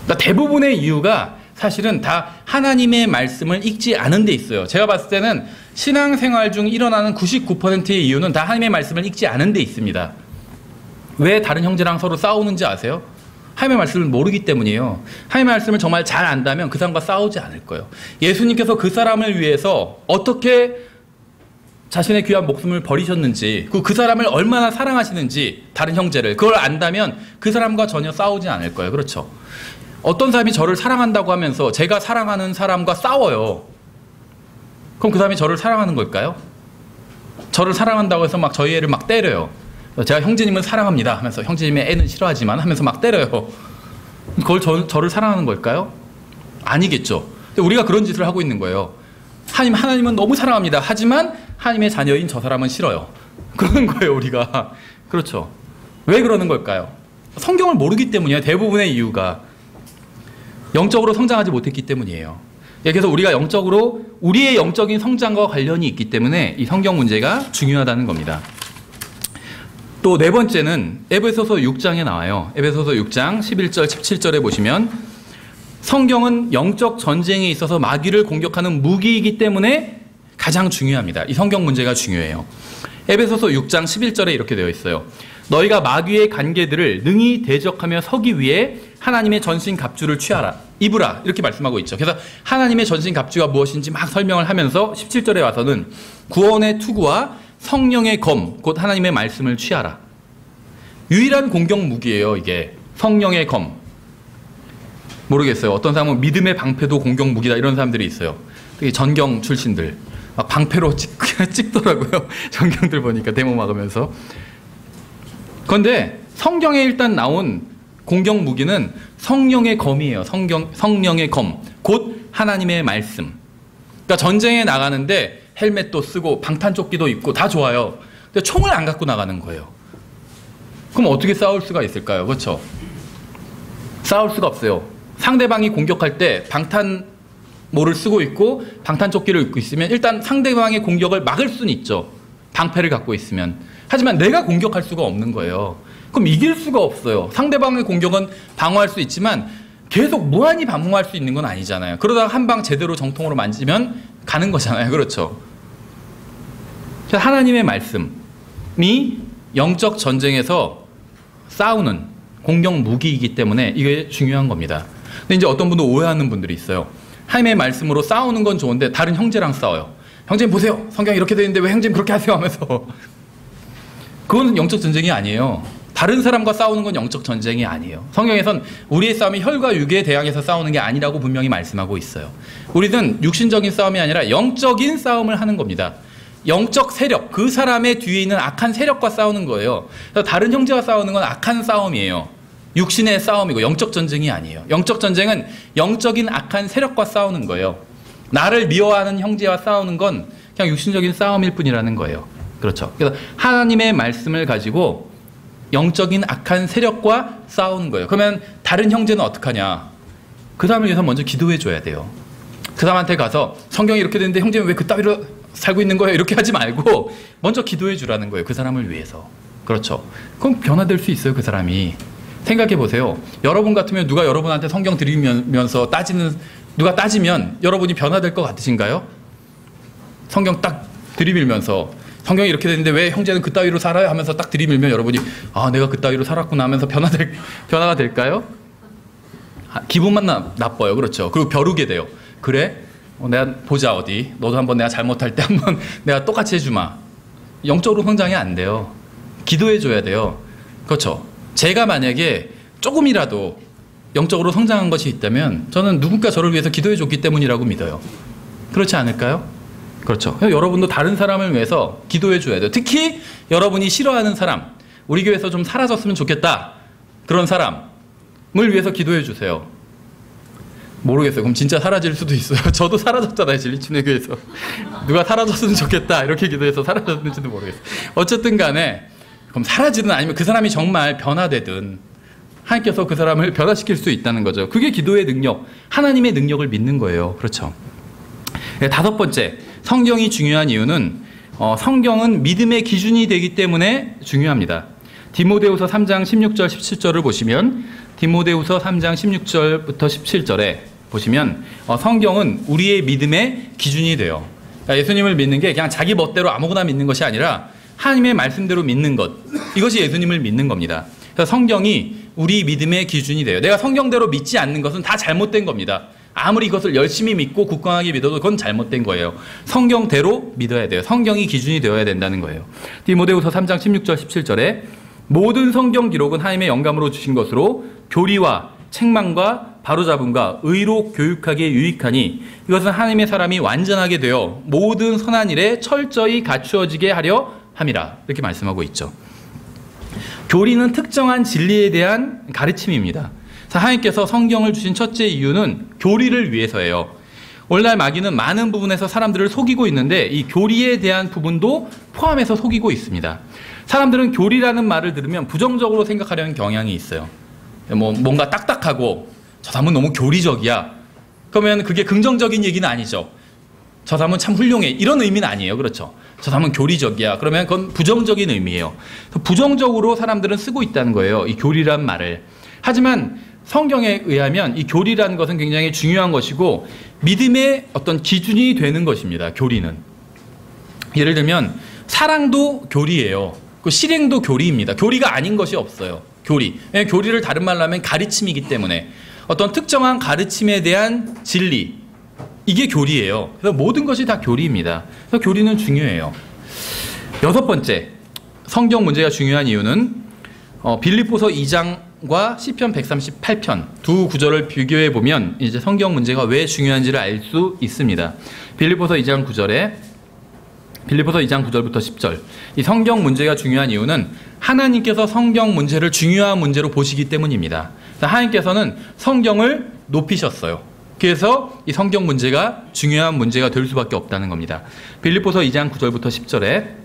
그러니까 대부분의 이유가 사실은 다 하나님의 말씀을 읽지 않은 데 있어요. 제가 봤을 때는 신앙생활 중 일어나는 99%의 이유는 다 하나님의 말씀을 읽지 않은 데 있습니다. 왜 다른 형제랑 서로 싸우는지 아세요? 하나님의 말씀을 모르기 때문이에요. 하나님의 말씀을 정말 잘 안다면 그 사람과 싸우지 않을 거예요. 예수님께서 그 사람을 위해서 어떻게 자신의 귀한 목숨을 버리셨는지, 그 사람을 얼마나 사랑하시는지, 다른 형제를 그걸 안다면 그 사람과 전혀 싸우지 않을 거예요. 그렇죠? 어떤 사람이 저를 사랑한다고 하면서 제가 사랑하는 사람과 싸워요. 그럼 그 사람이 저를 사랑하는 걸까요? 저를 사랑한다고 해서 막 저희 애를 막 때려요. 제가 형제님을 사랑합니다 하면서 형제님의 애는 싫어하지만 하면서 막 때려요. 그걸 저를 사랑하는 걸까요? 아니겠죠. 근데 우리가 그런 짓을 하고 있는 거예요. 하나님은 너무 사랑합니다. 하지만 하나님의 자녀인 저 사람은 싫어요. 그러는 거예요, 우리가. 그렇죠. 왜 그러는 걸까요? 성경을 모르기 때문이에요. 대부분의 이유가. 영적으로 성장하지 못했기 때문이에요. 그래서 우리가 우리의 영적인 성장과 관련이 있기 때문에 이 성경 문제가 중요하다는 겁니다. 또 네 번째는 에베소서 6장에 나와요. 에베소서 6장 11절, 17절에 보시면 성경은 영적 전쟁에 있어서 마귀를 공격하는 무기이기 때문에 가장 중요합니다. 이 성경 문제가 중요해요. 에베소서 6장 11절에 이렇게 되어 있어요. 너희가 마귀의 관계들을 능히 대적하며 서기 위해 하나님의 전신 갑주를 입으라 이렇게 말씀하고 있죠. 그래서 하나님의 전신 갑주가 무엇인지 막 설명을 하면서 17절에 와서는 구원의 투구와 성령의 검, 곧 하나님의 말씀을 취하라. 유일한 공격 무기예요. 이게 성령의 검. 모르겠어요. 어떤 사람은 믿음의 방패도 공격 무기다 이런 사람들이 있어요. 되게 전경 출신들 막 방패로 찍더라고요. 전경들 보니까 데모 막으면서. 그런데 성경에 일단 나온 공격 무기는 성령의 검이에요. 성령의 검, 곧 하나님의 말씀. 그러니까 전쟁에 나가는데 헬멧도 쓰고 방탄조끼도 입고 다 좋아요. 근데 총을 안 갖고 나가는 거예요. 그럼 어떻게 싸울 수가 있을까요? 그렇죠? 싸울 수가 없어요. 상대방이 공격할 때 방탄모를 쓰고 있고 방탄조끼를 입고 있으면 일단 상대방의 공격을 막을 수는 있죠. 방패를 갖고 있으면. 하지만 내가 공격할 수가 없는 거예요. 그럼 이길 수가 없어요. 상대방의 공격은 방어할 수 있지만 계속 무한히 방어할 수 있는 건 아니잖아요. 그러다가 한 방 제대로 정통으로 만지면 가는 거잖아요. 그렇죠? 하나님의 말씀이 영적 전쟁에서 싸우는 공격 무기이기 때문에 이게 중요한 겁니다. 근데 이제 어떤 분도 오해하는 분들이 있어요. 하나님의 말씀으로 싸우는 건 좋은데 다른 형제랑 싸워요. 형제님 보세요. 성경 이렇게 되어 있는데 왜 형제님 그렇게 하세요? 하면서. 그건 영적 전쟁이 아니에요. 다른 사람과 싸우는 건 영적 전쟁이 아니에요. 성경에선 우리의 싸움이 혈과 육에 대항해서 싸우는 게 아니라고 분명히 말씀하고 있어요. 우리는 육신적인 싸움이 아니라 영적인 싸움을 하는 겁니다. 영적 세력, 그 사람의 뒤에 있는 악한 세력과 싸우는 거예요. 그래서 다른 형제와 싸우는 건 악한 싸움이에요. 육신의 싸움이고 영적 전쟁이 아니에요. 영적 전쟁은 영적인 악한 세력과 싸우는 거예요. 나를 미워하는 형제와 싸우는 건 그냥 육신적인 싸움일 뿐이라는 거예요. 그렇죠. 그래서 하나님의 말씀을 가지고 영적인 악한 세력과 싸우는 거예요. 그러면 다른 형제는 어떡하냐? 그 사람을 위해서 먼저 기도해 줘야 돼요. 그 사람한테 가서 성경이 이렇게 되는데 형제는 왜 그따위로 살고 있는 거예요? 이렇게 하지 말고 먼저 기도해 주라는 거예요. 그 사람을 위해서. 그렇죠. 그럼 변화될 수 있어요. 그 사람이. 생각해 보세요. 여러분 같으면 누가 여러분한테 성경 드리면서 누가 따지면 여러분이 변화될 것 같으신가요? 성경 딱 들이밀면서 성경이 이렇게 되는데 왜 형제는 그따위로 살아요? 하면서 딱 들이밀면 여러분이 아 내가 그따위로 살았구나 하면서 변화가 될까요? 기분만 나빠요. 그렇죠. 그리고 벼르게 돼요. 그래? 내가 보자 어디. 너도 한번 내가 잘못할 때 한번 내가 똑같이 해주마. 영적으로 성장이 안 돼요. 기도해 줘야 돼요. 그렇죠. 제가 만약에 조금이라도 영적으로 성장한 것이 있다면 저는 누군가 저를 위해서 기도해 줬기 때문이라고 믿어요. 그렇지 않을까요? 그렇죠. 여러분도 다른 사람을 위해서 기도해 줘야 돼요. 특히 여러분이 싫어하는 사람, 우리 교회에서 좀 사라졌으면 좋겠다. 그런 사람을 위해서 기도해 주세요. 모르겠어요. 그럼 진짜 사라질 수도 있어요. 저도 사라졌잖아요. 진리춘회 교회에서. 누가 사라졌으면 좋겠다. 이렇게 기도해서 사라졌는지도 모르겠어요. 어쨌든 간에 그럼 사라지든 아니면 그 사람이 정말 변화되든 하나님께서 그 사람을 변화시킬 수 있다는 거죠. 그게 기도의 능력, 하나님의 능력을 믿는 거예요. 그렇죠. 다섯 번째, 성경이 중요한 이유는 성경은 믿음의 기준이 되기 때문에 중요합니다. 디모데후서 3장 16절 17절을 보시면 디모데후서 3장 16절부터 17절에 보시면 성경은 우리의 믿음의 기준이 돼요. 그러니까 예수님을 믿는 게 그냥 자기 멋대로 아무거나 믿는 것이 아니라 하나님의 말씀대로 믿는 것, 이것이 예수님을 믿는 겁니다. 그래서 성경이 우리 믿음의 기준이 돼요. 내가 성경대로 믿지 않는 것은 다 잘못된 겁니다. 아무리 이것을 열심히 믿고 굳건하게 믿어도 그건 잘못된 거예요. 성경대로 믿어야 돼요. 성경이 기준이 되어야 된다는 거예요. 디모데후서 3장 16절 17절에 모든 성경 기록은 하나님의 영감으로 주신 것으로 교리와 책망과 바로잡음과 의로 교육하기에 유익하니 이것은 하나님의 사람이 완전하게 되어 모든 선한 일에 철저히 갖추어지게 하려 함이라. 이렇게 말씀하고 있죠. 교리는 특정한 진리에 대한 가르침입니다. 하나님께서 성경을 주신 첫째 이유는 교리를 위해서예요. 오늘날 마귀는 많은 부분에서 사람들을 속이고 있는데 이 교리에 대한 부분도 포함해서 속이고 있습니다. 사람들은 교리라는 말을 들으면 부정적으로 생각하려는 경향이 있어요. 뭔가 딱딱하고 저 사람은 너무 교리적이야. 그러면 그게 긍정적인 얘기는 아니죠. 저 사람은 참 훌륭해. 이런 의미는 아니에요. 그렇죠. 저 사람은 교리적이야. 그러면 그건 부정적인 의미예요. 부정적으로 사람들은 쓰고 있다는 거예요. 이 교리란 말을. 하지만 성경에 의하면 이 교리라는 것은 굉장히 중요한 것이고 믿음의 어떤 기준이 되는 것입니다. 교리는. 예를 들면 사랑도 교리예요. 그 실행도 교리입니다. 교리가 아닌 것이 없어요. 교리. 교리를 다른 말로 하면 가르침이기 때문에 어떤 특정한 가르침에 대한 진리, 이게 교리예요. 그래서 모든 것이 다 교리입니다. 그래서 교리는 중요해요. 여섯 번째, 성경 문제가 중요한 이유는 빌립보서 2장과 시편 138편 두 구절을 비교해 보면 이제 성경 문제가 왜 중요한지를 알 수 있습니다. 빌립보서 2장 9절부터 10절. 이 성경 문제가 중요한 이유는 하나님께서 성경 문제를 중요한 문제로 보시기 때문입니다. 하나님께서는 성경을 높이셨어요. 그래서 이 성경 문제가 중요한 문제가 될 수밖에 없다는 겁니다. 빌립보서 2장 9절부터 10절에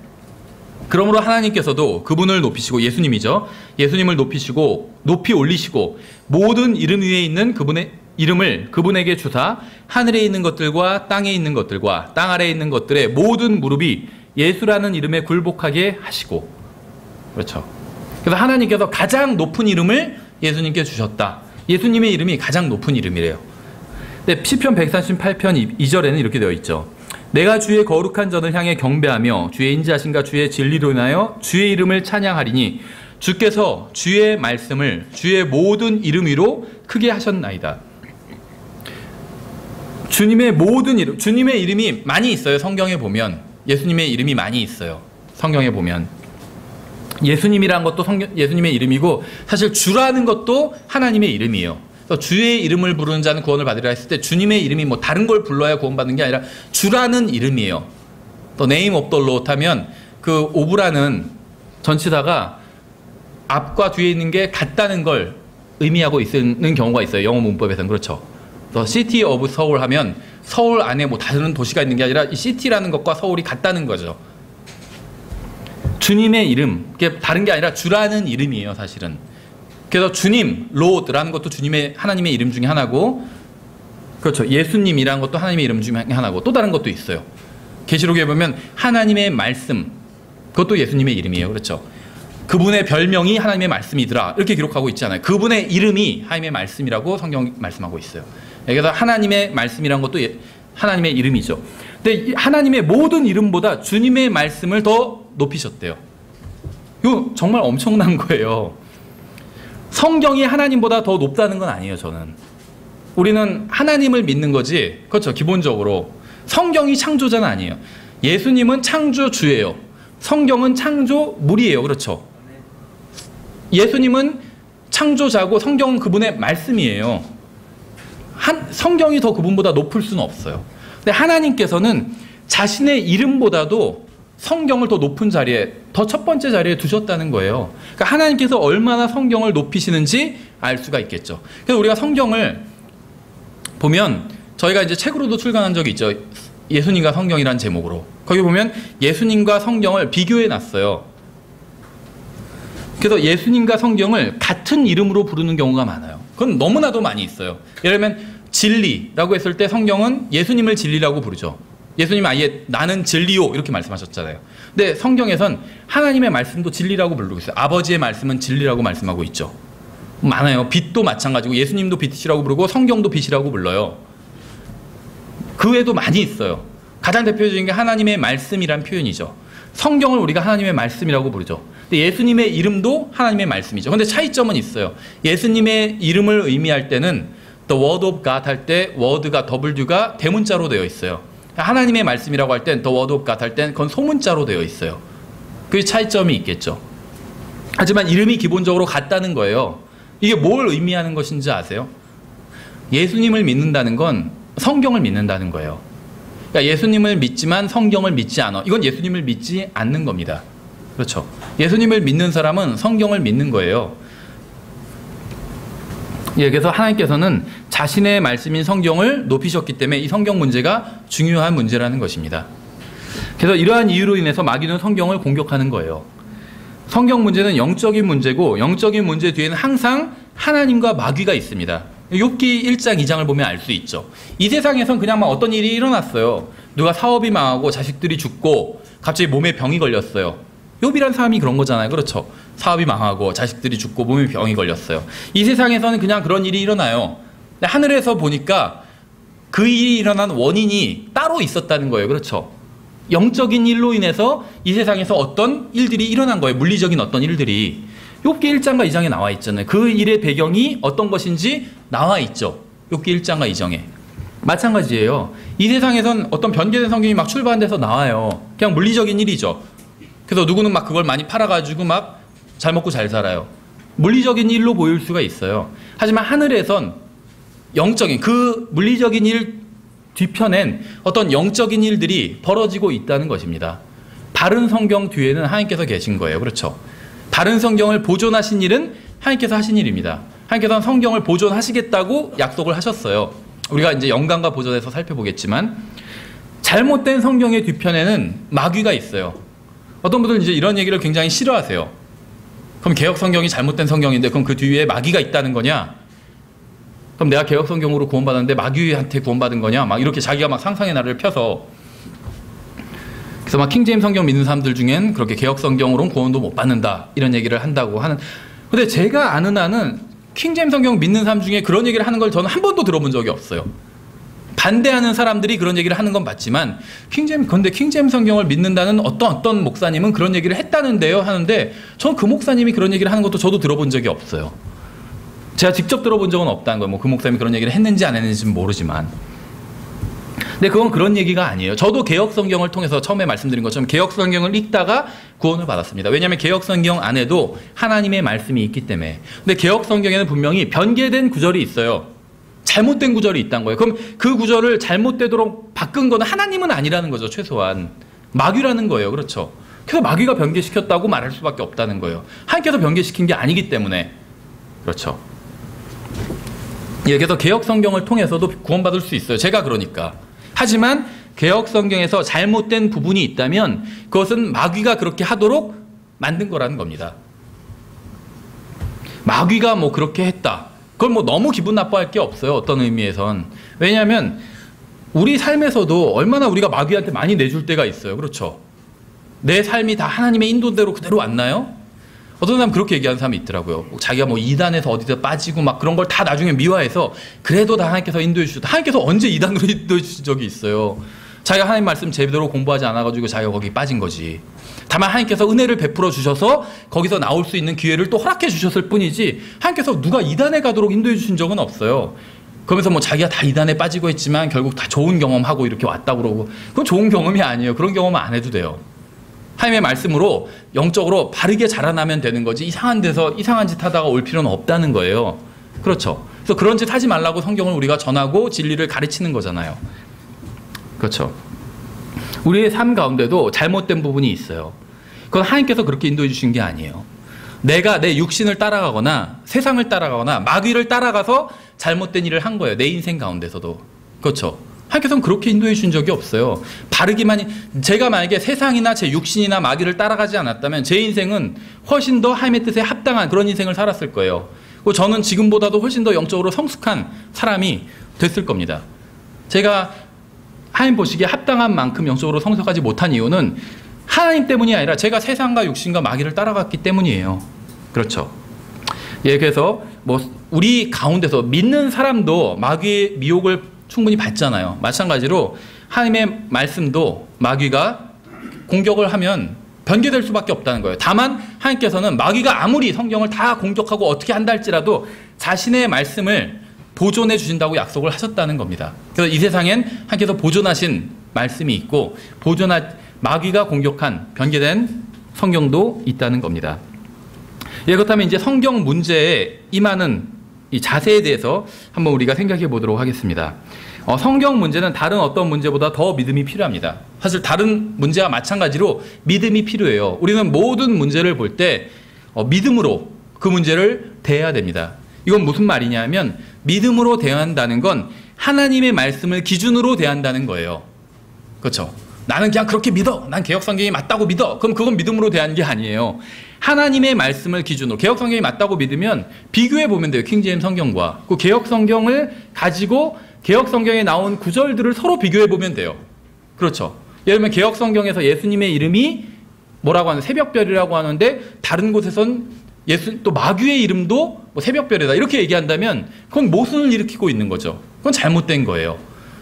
그러므로 하나님께서도 그분을 높이시고 예수님이죠. 예수님을 높이시고 높이 올리시고 모든 이름 위에 있는 그분의 이름을 그분에게 주사 하늘에 있는 것들과 땅에 있는 것들과 땅 아래에 있는 것들의 모든 무릎이 예수라는 이름에 굴복하게 하시고. 그렇죠. 그래서 하나님께서 가장 높은 이름을 예수님께 주셨다. 예수님의 이름이 가장 높은 이름이래요. 네, 시편 138편 2절에는 이렇게 되어 있죠. 내가 주의 거룩한 전을 향해 경배하며 주의 인자하심과 주의 진리로 인하여 주의 이름을 찬양하리니 주께서 주의 말씀을 주의 모든 이름 위로 크게 하셨나이다. 주님의 모든 이름, 주님의 이름이 많이 있어요. 성경에 보면 예수님의 이름이 많이 있어요. 성경에 보면 예수님이란 것도 예수님의 이름이고 사실 주라는 것도 하나님의 이름이에요. 주의 이름을 부르는 자는 구원을 받으리라 했을 때 주님의 이름이 뭐 다른 걸 불러야 구원받는 게 아니라 주라는 이름이에요. 또 name of the Lord 하면 그 of라는 전치사가 앞과 뒤에 있는 게 같다는 걸 의미하고 있는 경우가 있어요. 영어 문법에서는. 그렇죠. 또 city of 서울 하면 서울 안에 뭐 다른 도시가 있는 게 아니라 이 city라는 것과 서울이 같다는 거죠. 주님의 이름, 이게 다른 게 아니라 주라는 이름이에요, 사실은. 그래서 주님, Lord라는 것도 주님의 하나님의 이름 중에 하나고, 그렇죠. 예수님이라는 것도 하나님의 이름 중에 하나고, 또 다른 것도 있어요. 계시록에 보면 하나님의 말씀, 그것도 예수님의 이름이에요. 그렇죠. 그분의 별명이 하나님의 말씀이더라. 이렇게 기록하고 있잖아요. 그분의 이름이 하나님의 말씀이라고 성경이 말씀하고 있어요. 그래서 하나님의 말씀이란 것도 하나님의 이름이죠. 근데 하나님의 모든 이름보다 주님의 말씀을 더 높이셨대요. 이거 정말 엄청난 거예요. 성경이 하나님보다 더 높다는 건 아니에요, 저는. 우리는 하나님을 믿는 거지, 그렇죠, 기본적으로. 성경이 창조자는 아니에요. 예수님은 창조주예요. 성경은 창조물이에요. 그렇죠. 예수님은 창조자고 성경은 그분의 말씀이에요. 성경이 더 그분보다 높을 수는 없어요. 근데 하나님께서는 자신의 이름보다도 성경을 더 높은 자리에, 더 첫 번째 자리에 두셨다는 거예요. 그러니까 하나님께서 얼마나 성경을 높이시는지 알 수가 있겠죠. 그래서 우리가 성경을 보면, 저희가 이제 책으로도 출간한 적이 있죠. 예수님과 성경이라는 제목으로. 거기 보면 예수님과 성경을 비교해 놨어요. 그래서 예수님과 성경을 같은 이름으로 부르는 경우가 많아요. 그건 너무나도 많이 있어요. 예를 들면 진리라고 했을 때 성경은 예수님을 진리라고 부르죠. 예수님 아예 나는 진리요 이렇게 말씀하셨잖아요. 근데 성경에선 하나님의 말씀도 진리라고 부르고 있어요. 아버지의 말씀은 진리라고 말씀하고 있죠. 많아요. 빛도 마찬가지고 예수님도 빛이라고 부르고 성경도 빛이라고 불러요. 그 외에도 많이 있어요. 가장 대표적인 게 하나님의 말씀이란 표현이죠. 성경을 우리가 하나님의 말씀이라고 부르죠. 근데 예수님의 이름도 하나님의 말씀이죠. 근데 차이점은 있어요. 예수님의 이름을 의미할 때는 The Word of God 할 때 word가 W가 대문자로 되어 있어요. 하나님의 말씀이라고 할 땐 The Word of God 할 땐 그건 소문자로 되어 있어요. 그 차이점이 있겠죠. 하지만 이름이 기본적으로 같다는 거예요. 이게 뭘 의미하는 것인지 아세요? 예수님을 믿는다는 건 성경을 믿는다는 거예요. 그러니까 예수님을 믿지만 성경을 믿지 않아. 이건 예수님을 믿지 않는 겁니다. 그렇죠. 예수님을 믿는 사람은 성경을 믿는 거예요. 예, 그래서 하나님께서는 자신의 말씀인 성경을 높이셨기 때문에 이 성경 문제가 중요한 문제라는 것입니다. 그래서 이러한 이유로 인해서 마귀는 성경을 공격하는 거예요. 성경 문제는 영적인 문제고, 영적인 문제 뒤에는 항상 하나님과 마귀가 있습니다. 욥기 1장 2장을 보면 알 수 있죠. 이 세상에선 그냥 막 어떤 일이 일어났어요. 누가 사업이 망하고 자식들이 죽고 갑자기 몸에 병이 걸렸어요. 욥이란 사람이 그런 거잖아요. 그렇죠. 사업이 망하고 자식들이 죽고 몸에 병이 걸렸어요. 이 세상에서는 그냥 그런 일이 일어나요. 근데 하늘에서 보니까 그 일이 일어난 원인이 따로 있었다는 거예요. 그렇죠. 영적인 일로 인해서 이 세상에서 어떤 일들이 일어난 거예요. 물리적인 어떤 일들이. 욥기 1장과 2장에 나와 있잖아요. 그 일의 배경이 어떤 것인지 나와 있죠. 욥기 1장과 2장에. 마찬가지예요. 이 세상에선 어떤 변개된 성경이 막 출판돼서 나와요. 그냥 물리적인 일이죠. 그래서 누구는 막 그걸 많이 팔아가지고 막 잘 먹고 잘 살아요. 물리적인 일로 보일 수가 있어요. 하지만 하늘에선 영적인, 그 물리적인 일 뒤편엔 어떤 영적인 일들이 벌어지고 있다는 것입니다. 바른 성경 뒤에는 하나님께서 계신 거예요. 그렇죠. 바른 성경을 보존하신 일은 하나님께서 하신 일입니다. 하나님께서는 성경을 보존하시겠다고 약속을 하셨어요. 우리가 이제 영광과 보존에서 살펴보겠지만, 잘못된 성경의 뒤편에는 마귀가 있어요. 어떤 분들은 이제 이런 얘기를 굉장히 싫어하세요. 그럼 개혁 성경이 잘못된 성경인데 그럼 그 뒤에 마귀가 있다는 거냐? 그럼 내가 개혁 성경으로 구원받았는데 마귀한테 구원받은 거냐? 막 이렇게 자기가 막 상상의 나래를 펴서, 그래서 막 킹제임스 성경 믿는 사람들 중엔 그렇게 개혁 성경으로는 구원도 못 받는다 이런 얘기를 한다고 하는. 근데 제가 아는 한은 킹제임스 성경 믿는 사람 중에 그런 얘기를 하는 걸 저는 한 번도 들어본 적이 없어요. 반대하는 사람들이 그런 얘기를 하는 건 맞지만, 근데 킹제임스 성경을 믿는다는 어떤 목사님은 그런 얘기를 했다는데요 하는데, 전 그 목사님이 그런 얘기를 하는 것도 저도 들어본 적이 없어요. 제가 직접 들어본 적은 없다는 거예요. 뭐 그 목사님이 그런 얘기를 했는지 안 했는지는 모르지만. 근데 그건 그런 얘기가 아니에요. 저도 개혁 성경을 통해서 처음에 말씀드린 것처럼 개혁 성경을 읽다가 구원을 받았습니다. 왜냐하면 개혁 성경 안에도 하나님의 말씀이 있기 때문에. 근데 개혁 성경에는 분명히 변개된 구절이 있어요. 잘못된 구절이 있다는 거예요. 그럼 그 구절을 잘못되도록 바꾼 거는 하나님은 아니라는 거죠. 최소한. 마귀라는 거예요. 그렇죠? 그래서 마귀가 변개시켰다고 말할 수밖에 없다는 거예요. 하나님께서 변개시킨 게 아니기 때문에. 그렇죠? 예, 그래서 개역 성경을 통해서도 구원받을 수 있어요. 제가 그러니까. 하지만 개역 성경에서 잘못된 부분이 있다면 그것은 마귀가 그렇게 하도록 만든 거라는 겁니다. 마귀가 뭐 그렇게 했다. 그걸 뭐 너무 기분 나빠할 게 없어요. 어떤 의미에선. 왜냐하면 우리 삶에서도 얼마나 우리가 마귀한테 많이 내줄 때가 있어요. 그렇죠? 내 삶이 다 하나님의 인도대로 그대로 왔나요? 어떤 사람 그렇게 얘기하는 사람이 있더라고요. 자기가 뭐 이단에서 어디서 빠지고 막 그런 걸 다 나중에 미화해서 그래도 다 하나님께서 인도해 주셨다. 하나님께서 언제 이단으로 인도해 주신 적이 있어요. 자기가 하나님 말씀 제대로 공부하지 않아가지고 자기가 거기 빠진 거지. 다만 하나님께서 은혜를 베풀어 주셔서 거기서 나올 수 있는 기회를 또 허락해 주셨을 뿐이지 하나님께서 누가 이단에 가도록 인도해 주신 적은 없어요. 그러면서 뭐 자기가 다 이단에 빠지고 했지만 결국 다 좋은 경험하고 이렇게 왔다고 그러고 그건 좋은 경험이 아니에요. 그런 경험은 안 해도 돼요. 하나님의 말씀으로 영적으로 바르게 자라나면 되는 거지 이상한 데서 이상한 짓 하다가 올 필요는 없다는 거예요. 그렇죠? 그래서 그런 짓 하지 말라고 성경을 우리가 전하고 진리를 가르치는 거잖아요. 그렇죠? 우리의 삶 가운데도 잘못된 부분이 있어요. 그건 하나님께서 그렇게 인도해 주신 게 아니에요. 내가 내 육신을 따라가거나 세상을 따라가거나 마귀를 따라가서 잘못된 일을 한 거예요. 내 인생 가운데서도. 그렇죠? 하나님께서는 그렇게 인도해 주신 적이 없어요. 바르기만 제가 만약에 세상이나 제 육신이나 마귀를 따라가지 않았다면 제 인생은 훨씬 더 하나님의 뜻에 합당한 그런 인생을 살았을 거예요. 그리고 저는 지금보다도 훨씬 더 영적으로 성숙한 사람이 됐을 겁니다. 제가 하나님 보시기에 합당한 만큼 영적으로 성숙하지 못한 이유는 하나님 때문이 아니라 제가 세상과 육신과 마귀를 따라갔기 때문이에요. 그렇죠? 예, 그래서 뭐 우리 가운데서 믿는 사람도 마귀의 미혹을 충분히 받잖아요. 마찬가지로 하나님의 말씀도 마귀가 공격을 하면 변개될 수밖에 없다는 거예요. 다만 하나님께서는 마귀가 아무리 성경을 다 공격하고 어떻게 한다 할지라도 자신의 말씀을 보존해 주신다고 약속을 하셨다는 겁니다. 그래서 이 세상엔 하나님께서 보존하신 말씀이 있고 마귀가 공격한 변개된 성경도 있다는 겁니다. 예, 그렇다면 이제 성경 문제에 임하는 이 자세에 대해서 한번 우리가 생각해 보도록 하겠습니다. 성경 문제는 다른 어떤 문제보다 더 믿음이 필요합니다. 사실 다른 문제와 마찬가지로 믿음이 필요해요. 우리는 모든 문제를 볼 때 믿음으로 그 문제를 대해야 됩니다. 이건 무슨 말이냐면 믿음으로 대한다는 건 하나님의 말씀을 기준으로 대한다는 거예요. 그렇죠? 나는 그냥 그렇게 믿어. 난 개역성경이 맞다고 믿어. 그럼 그건 믿음으로 대하는 게 아니에요. 하나님의 말씀을 기준으로 개역성경이 맞다고 믿으면 비교해 보면 돼요. 킹제임스 성경과. 그 개역성경을 가지고 개역성경에 나온 구절들을 서로 비교해 보면 돼요. 그렇죠? 예를 들면 개역성경에서 예수님의 이름이 뭐라고 하는 새벽별이라고 하는데 다른 곳에선 또 마귀의 이름도 뭐 새벽별이다 이렇게 얘기한다면 그건 모순을 일으키고 있는 거죠. 그건 잘못된 거예요.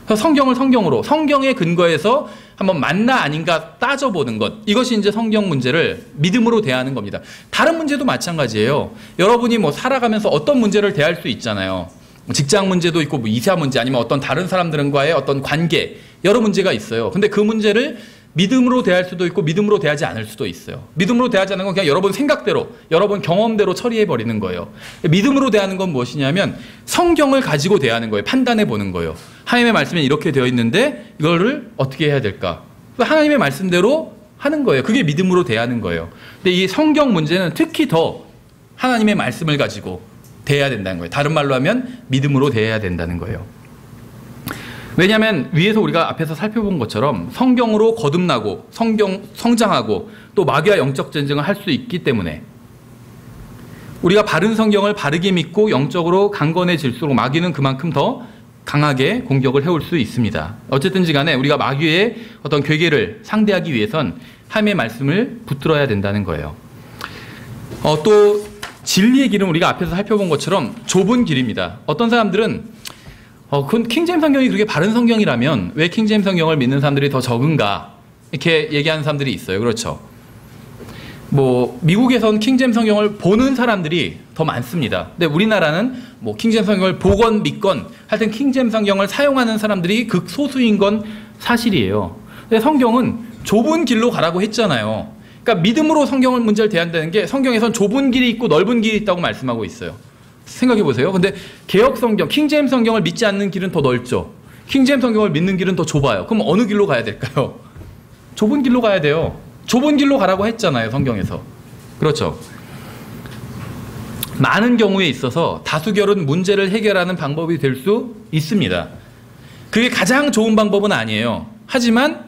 그래서 성경을 성경으로 성경의 근거에서 한번 맞나 아닌가 따져보는 것, 이것이 이제 성경 문제를 믿음으로 대하는 겁니다. 다른 문제도 마찬가지예요. 여러분이 뭐 살아가면서 어떤 문제를 대할 수 있잖아요. 직장 문제도 있고 뭐 이사 문제 아니면 어떤 다른 사람들과의 어떤 관계 여러 문제가 있어요. 근데 그 문제를 믿음으로 대할 수도 있고 믿음으로 대하지 않을 수도 있어요. 믿음으로 대하지 않는 건 그냥 여러분 생각대로 여러분 경험대로 처리해 버리는 거예요. 믿음으로 대하는 건 무엇이냐면 성경을 가지고 대하는 거예요. 판단해 보는 거예요. 하나님의 말씀에 이렇게 되어 있는데 이거를 어떻게 해야 될까? 하나님의 말씀대로 하는 거예요. 그게 믿음으로 대하는 거예요. 근데 이 성경 문제는 특히 더 하나님의 말씀을 가지고 대해야 된다는 거예요. 다른 말로 하면 믿음으로 대해야 된다는 거예요. 왜냐하면 위에서 우리가 앞에서 살펴본 것처럼 성경으로 거듭나고 성장하고 또 마귀와 영적 전쟁을 할 수 있기 때문에 우리가 바른 성경을 바르게 믿고 영적으로 강건해질수록 마귀는 그만큼 더 강하게 공격을 해올 수 있습니다. 어쨌든지 간에 우리가 마귀의 어떤 괴계를 상대하기 위해선 하나님의 말씀을 붙들어야 된다는 거예요. 또 진리의 길은 우리가 앞에서 살펴본 것처럼 좁은 길입니다. 어떤 사람들은 그건 킹제임스 성경이 그렇게 바른 성경이라면 왜 킹제임스 성경을 믿는 사람들이 더 적은가 이렇게 얘기하는 사람들이 있어요. 그렇죠? 뭐 미국에선 킹제임스 성경을 보는 사람들이 더 많습니다. 근데 우리나라는 뭐 킹제임스 성경을 보건 믿건 하여튼 킹제임스 성경을 사용하는 사람들이 극소수인 건 사실이에요. 근데 성경은 좁은 길로 가라고 했잖아요. 그러니까 믿음으로 성경을 문제를 대한다는 게 성경에선 좁은 길이 있고 넓은 길이 있다고 말씀하고 있어요. 생각해 보세요. 근데 개역 성경, 킹제임스 성경을 믿지 않는 길은 더 넓죠. 킹제임스 성경을 믿는 길은 더 좁아요. 그럼 어느 길로 가야 될까요? 좁은 길로 가야 돼요. 좁은 길로 가라고 했잖아요, 성경에서. 그렇죠. 많은 경우에 있어서 다수결은 문제를 해결하는 방법이 될 수 있습니다. 그게 가장 좋은 방법은 아니에요. 하지만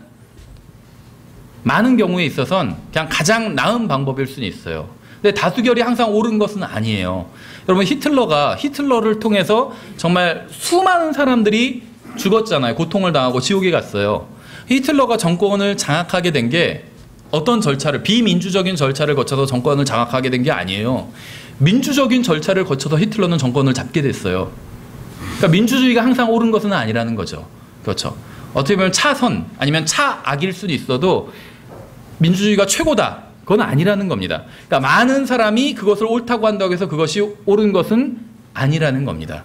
많은 경우에 있어서는 그냥 가장 나은 방법일 수는 있어요. 근데 다수결이 항상 옳은 것은 아니에요. 여러분, 히틀러를 통해서 정말 수많은 사람들이 죽었잖아요. 고통을 당하고 지옥에 갔어요. 히틀러가 정권을 장악하게 된 게 어떤 절차를, 비민주적인 절차를 거쳐서 정권을 장악하게 된 게 아니에요. 민주적인 절차를 거쳐서 히틀러는 정권을 잡게 됐어요. 그러니까 민주주의가 항상 옳은 것은 아니라는 거죠. 그렇죠. 어떻게 보면 차선 아니면 차악일 수도 있어도 민주주의가 최고다, 그건 아니라는 겁니다. 그러니까 많은 사람이 그것을 옳다고 한다고 해서 그것이 옳은 것은 아니라는 겁니다.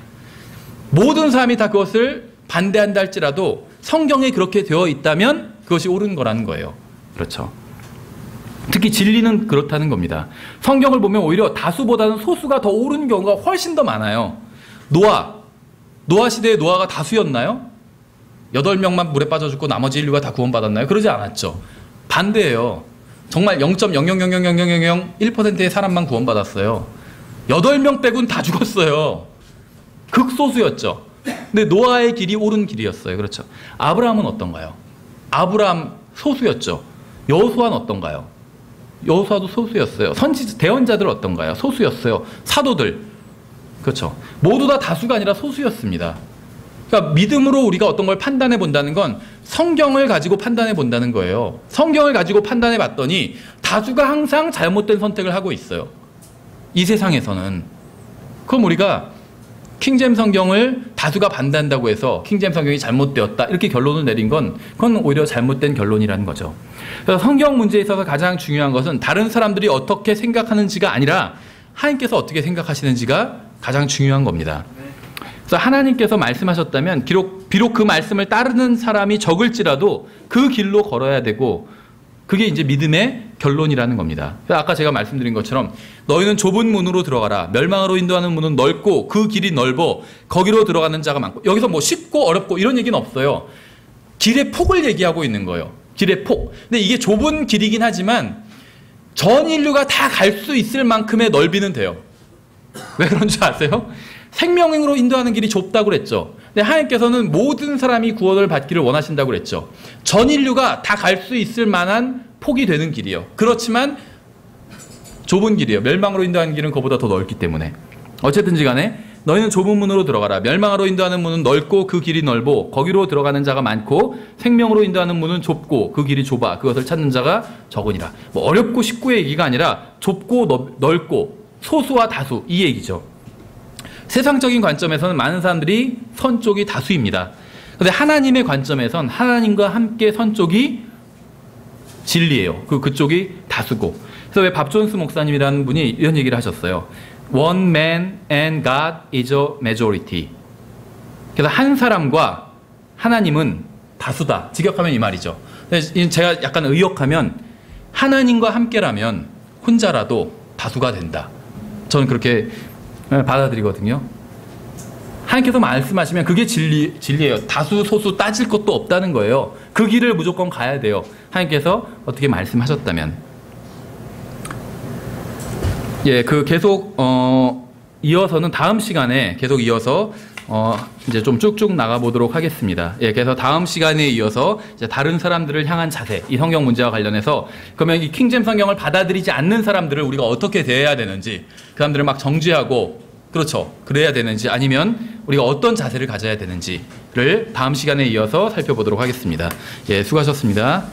모든 사람이 다 그것을 반대한다 할지라도 성경에 그렇게 되어 있다면 그것이 옳은 거라는 거예요. 그렇죠. 특히 진리는 그렇다는 겁니다. 성경을 보면 오히려 다수보다는 소수가 더 옳은 경우가 훨씬 더 많아요. 노아 시대에 노아가 다수였나요? 8명만 물에 빠져 죽고 나머지 인류가 다 구원받았나요? 그러지 않았죠. 반대예요. 정말 0.0000001%의 사람만 구원받았어요. 8명 빼고는 다 죽었어요. 극소수였죠. 근데 노아의 길이 옳은 길이었어요. 그렇죠. 아브라함은 어떤가요? 아브라함 소수였죠. 여호수아는 어떤가요? 여호수아도 소수였어요. 대언자들 어떤가요? 소수였어요. 사도들. 그렇죠. 모두 다 다수가 아니라 소수였습니다. 그러니까 믿음으로 우리가 어떤 걸 판단해 본다는 건 성경을 가지고 판단해 본다는 거예요. 성경을 가지고 판단해 봤더니 다수가 항상 잘못된 선택을 하고 있어요. 이 세상에서는. 그럼 우리가 킹제임 성경을 다수가 반대한다고 해서 킹제임 성경이 잘못되었다 이렇게 결론을 내린 건 그건 오히려 잘못된 결론이라는 거죠. 그래서 성경 문제에 있어서 가장 중요한 것은 다른 사람들이 어떻게 생각하는지가 아니라 하나님께서 어떻게 생각하시는지가 가장 중요한 겁니다. 그래서 하나님께서 말씀하셨다면 비록 그 말씀을 따르는 사람이 적을지라도 그 길로 걸어야 되고 그게 이제 믿음의 결론이라는 겁니다. 아까 제가 말씀드린 것처럼 너희는 좁은 문으로 들어가라. 멸망으로 인도하는 문은 넓고 그 길이 넓어 거기로 들어가는 자가 많고. 여기서 뭐 쉽고 어렵고 이런 얘기는 없어요. 길의 폭을 얘기하고 있는 거예요. 길의 폭. 근데 이게 좁은 길이긴 하지만 전 인류가 다 갈 수 있을 만큼의 넓이는 돼요. 왜 그런 줄 아세요? 생명으로 인도하는 길이 좁다고 그랬죠. 근데 하나님께서는 모든 사람이 구원을 받기를 원하신다고 그랬죠. 전 인류가 다 갈 수 있을 만한 폭이 되는 길이에요. 그렇지만 좁은 길이에요. 멸망으로 인도하는 길은 그보다 더 넓기 때문에. 어쨌든지 간에 너희는 좁은 문으로 들어가라. 멸망으로 인도하는 문은 넓고 그 길이 넓어 거기로 들어가는 자가 많고 생명으로 인도하는 문은 좁고 그 길이 좁아 그것을 찾는 자가 적으니라. 뭐 어렵고 쉽고의 얘기가 아니라 좁고 넓고 소수와 다수 이 얘기죠. 세상적인 관점에서는 많은 사람들이 선 쪽이 다수입니다. 그런데 하나님의 관점에선 하나님과 함께 선 쪽이 진리예요. 그쪽이 다수고. 그래서 왜 밥 존스 목사님이라는 분이 이런 얘기를 하셨어요. One man and God is a majority. 그래서 한 사람과 하나님은 다수다. 직역하면 이 말이죠. 제가 약간 의역하면 하나님과 함께라면 혼자라도 다수가 된다. 저는 그렇게 받아들이거든요. 하나님께서 말씀하시면 그게 진리예요. 다수 소수 따질 것도 없다는 거예요. 그 길을 무조건 가야 돼요. 하나님께서 어떻게 말씀하셨다면. 예, 계속 이어서는 다음 시간에 계속 이어서 이제 좀 쭉쭉 나가 보도록 하겠습니다. 예, 그래서 다음 시간에 이어서 이제 다른 사람들을 향한 자세, 이 성경 문제와 관련해서 그러면 이 킹제임 성경을 받아들이지 않는 사람들을 우리가 어떻게 대해야 되는지, 그 사람들을 막 정죄하고 그렇죠, 그래야 되는지 아니면 우리가 어떤 자세를 가져야 되는지를 다음 시간에 이어서 살펴보도록 하겠습니다. 예, 수고하셨습니다.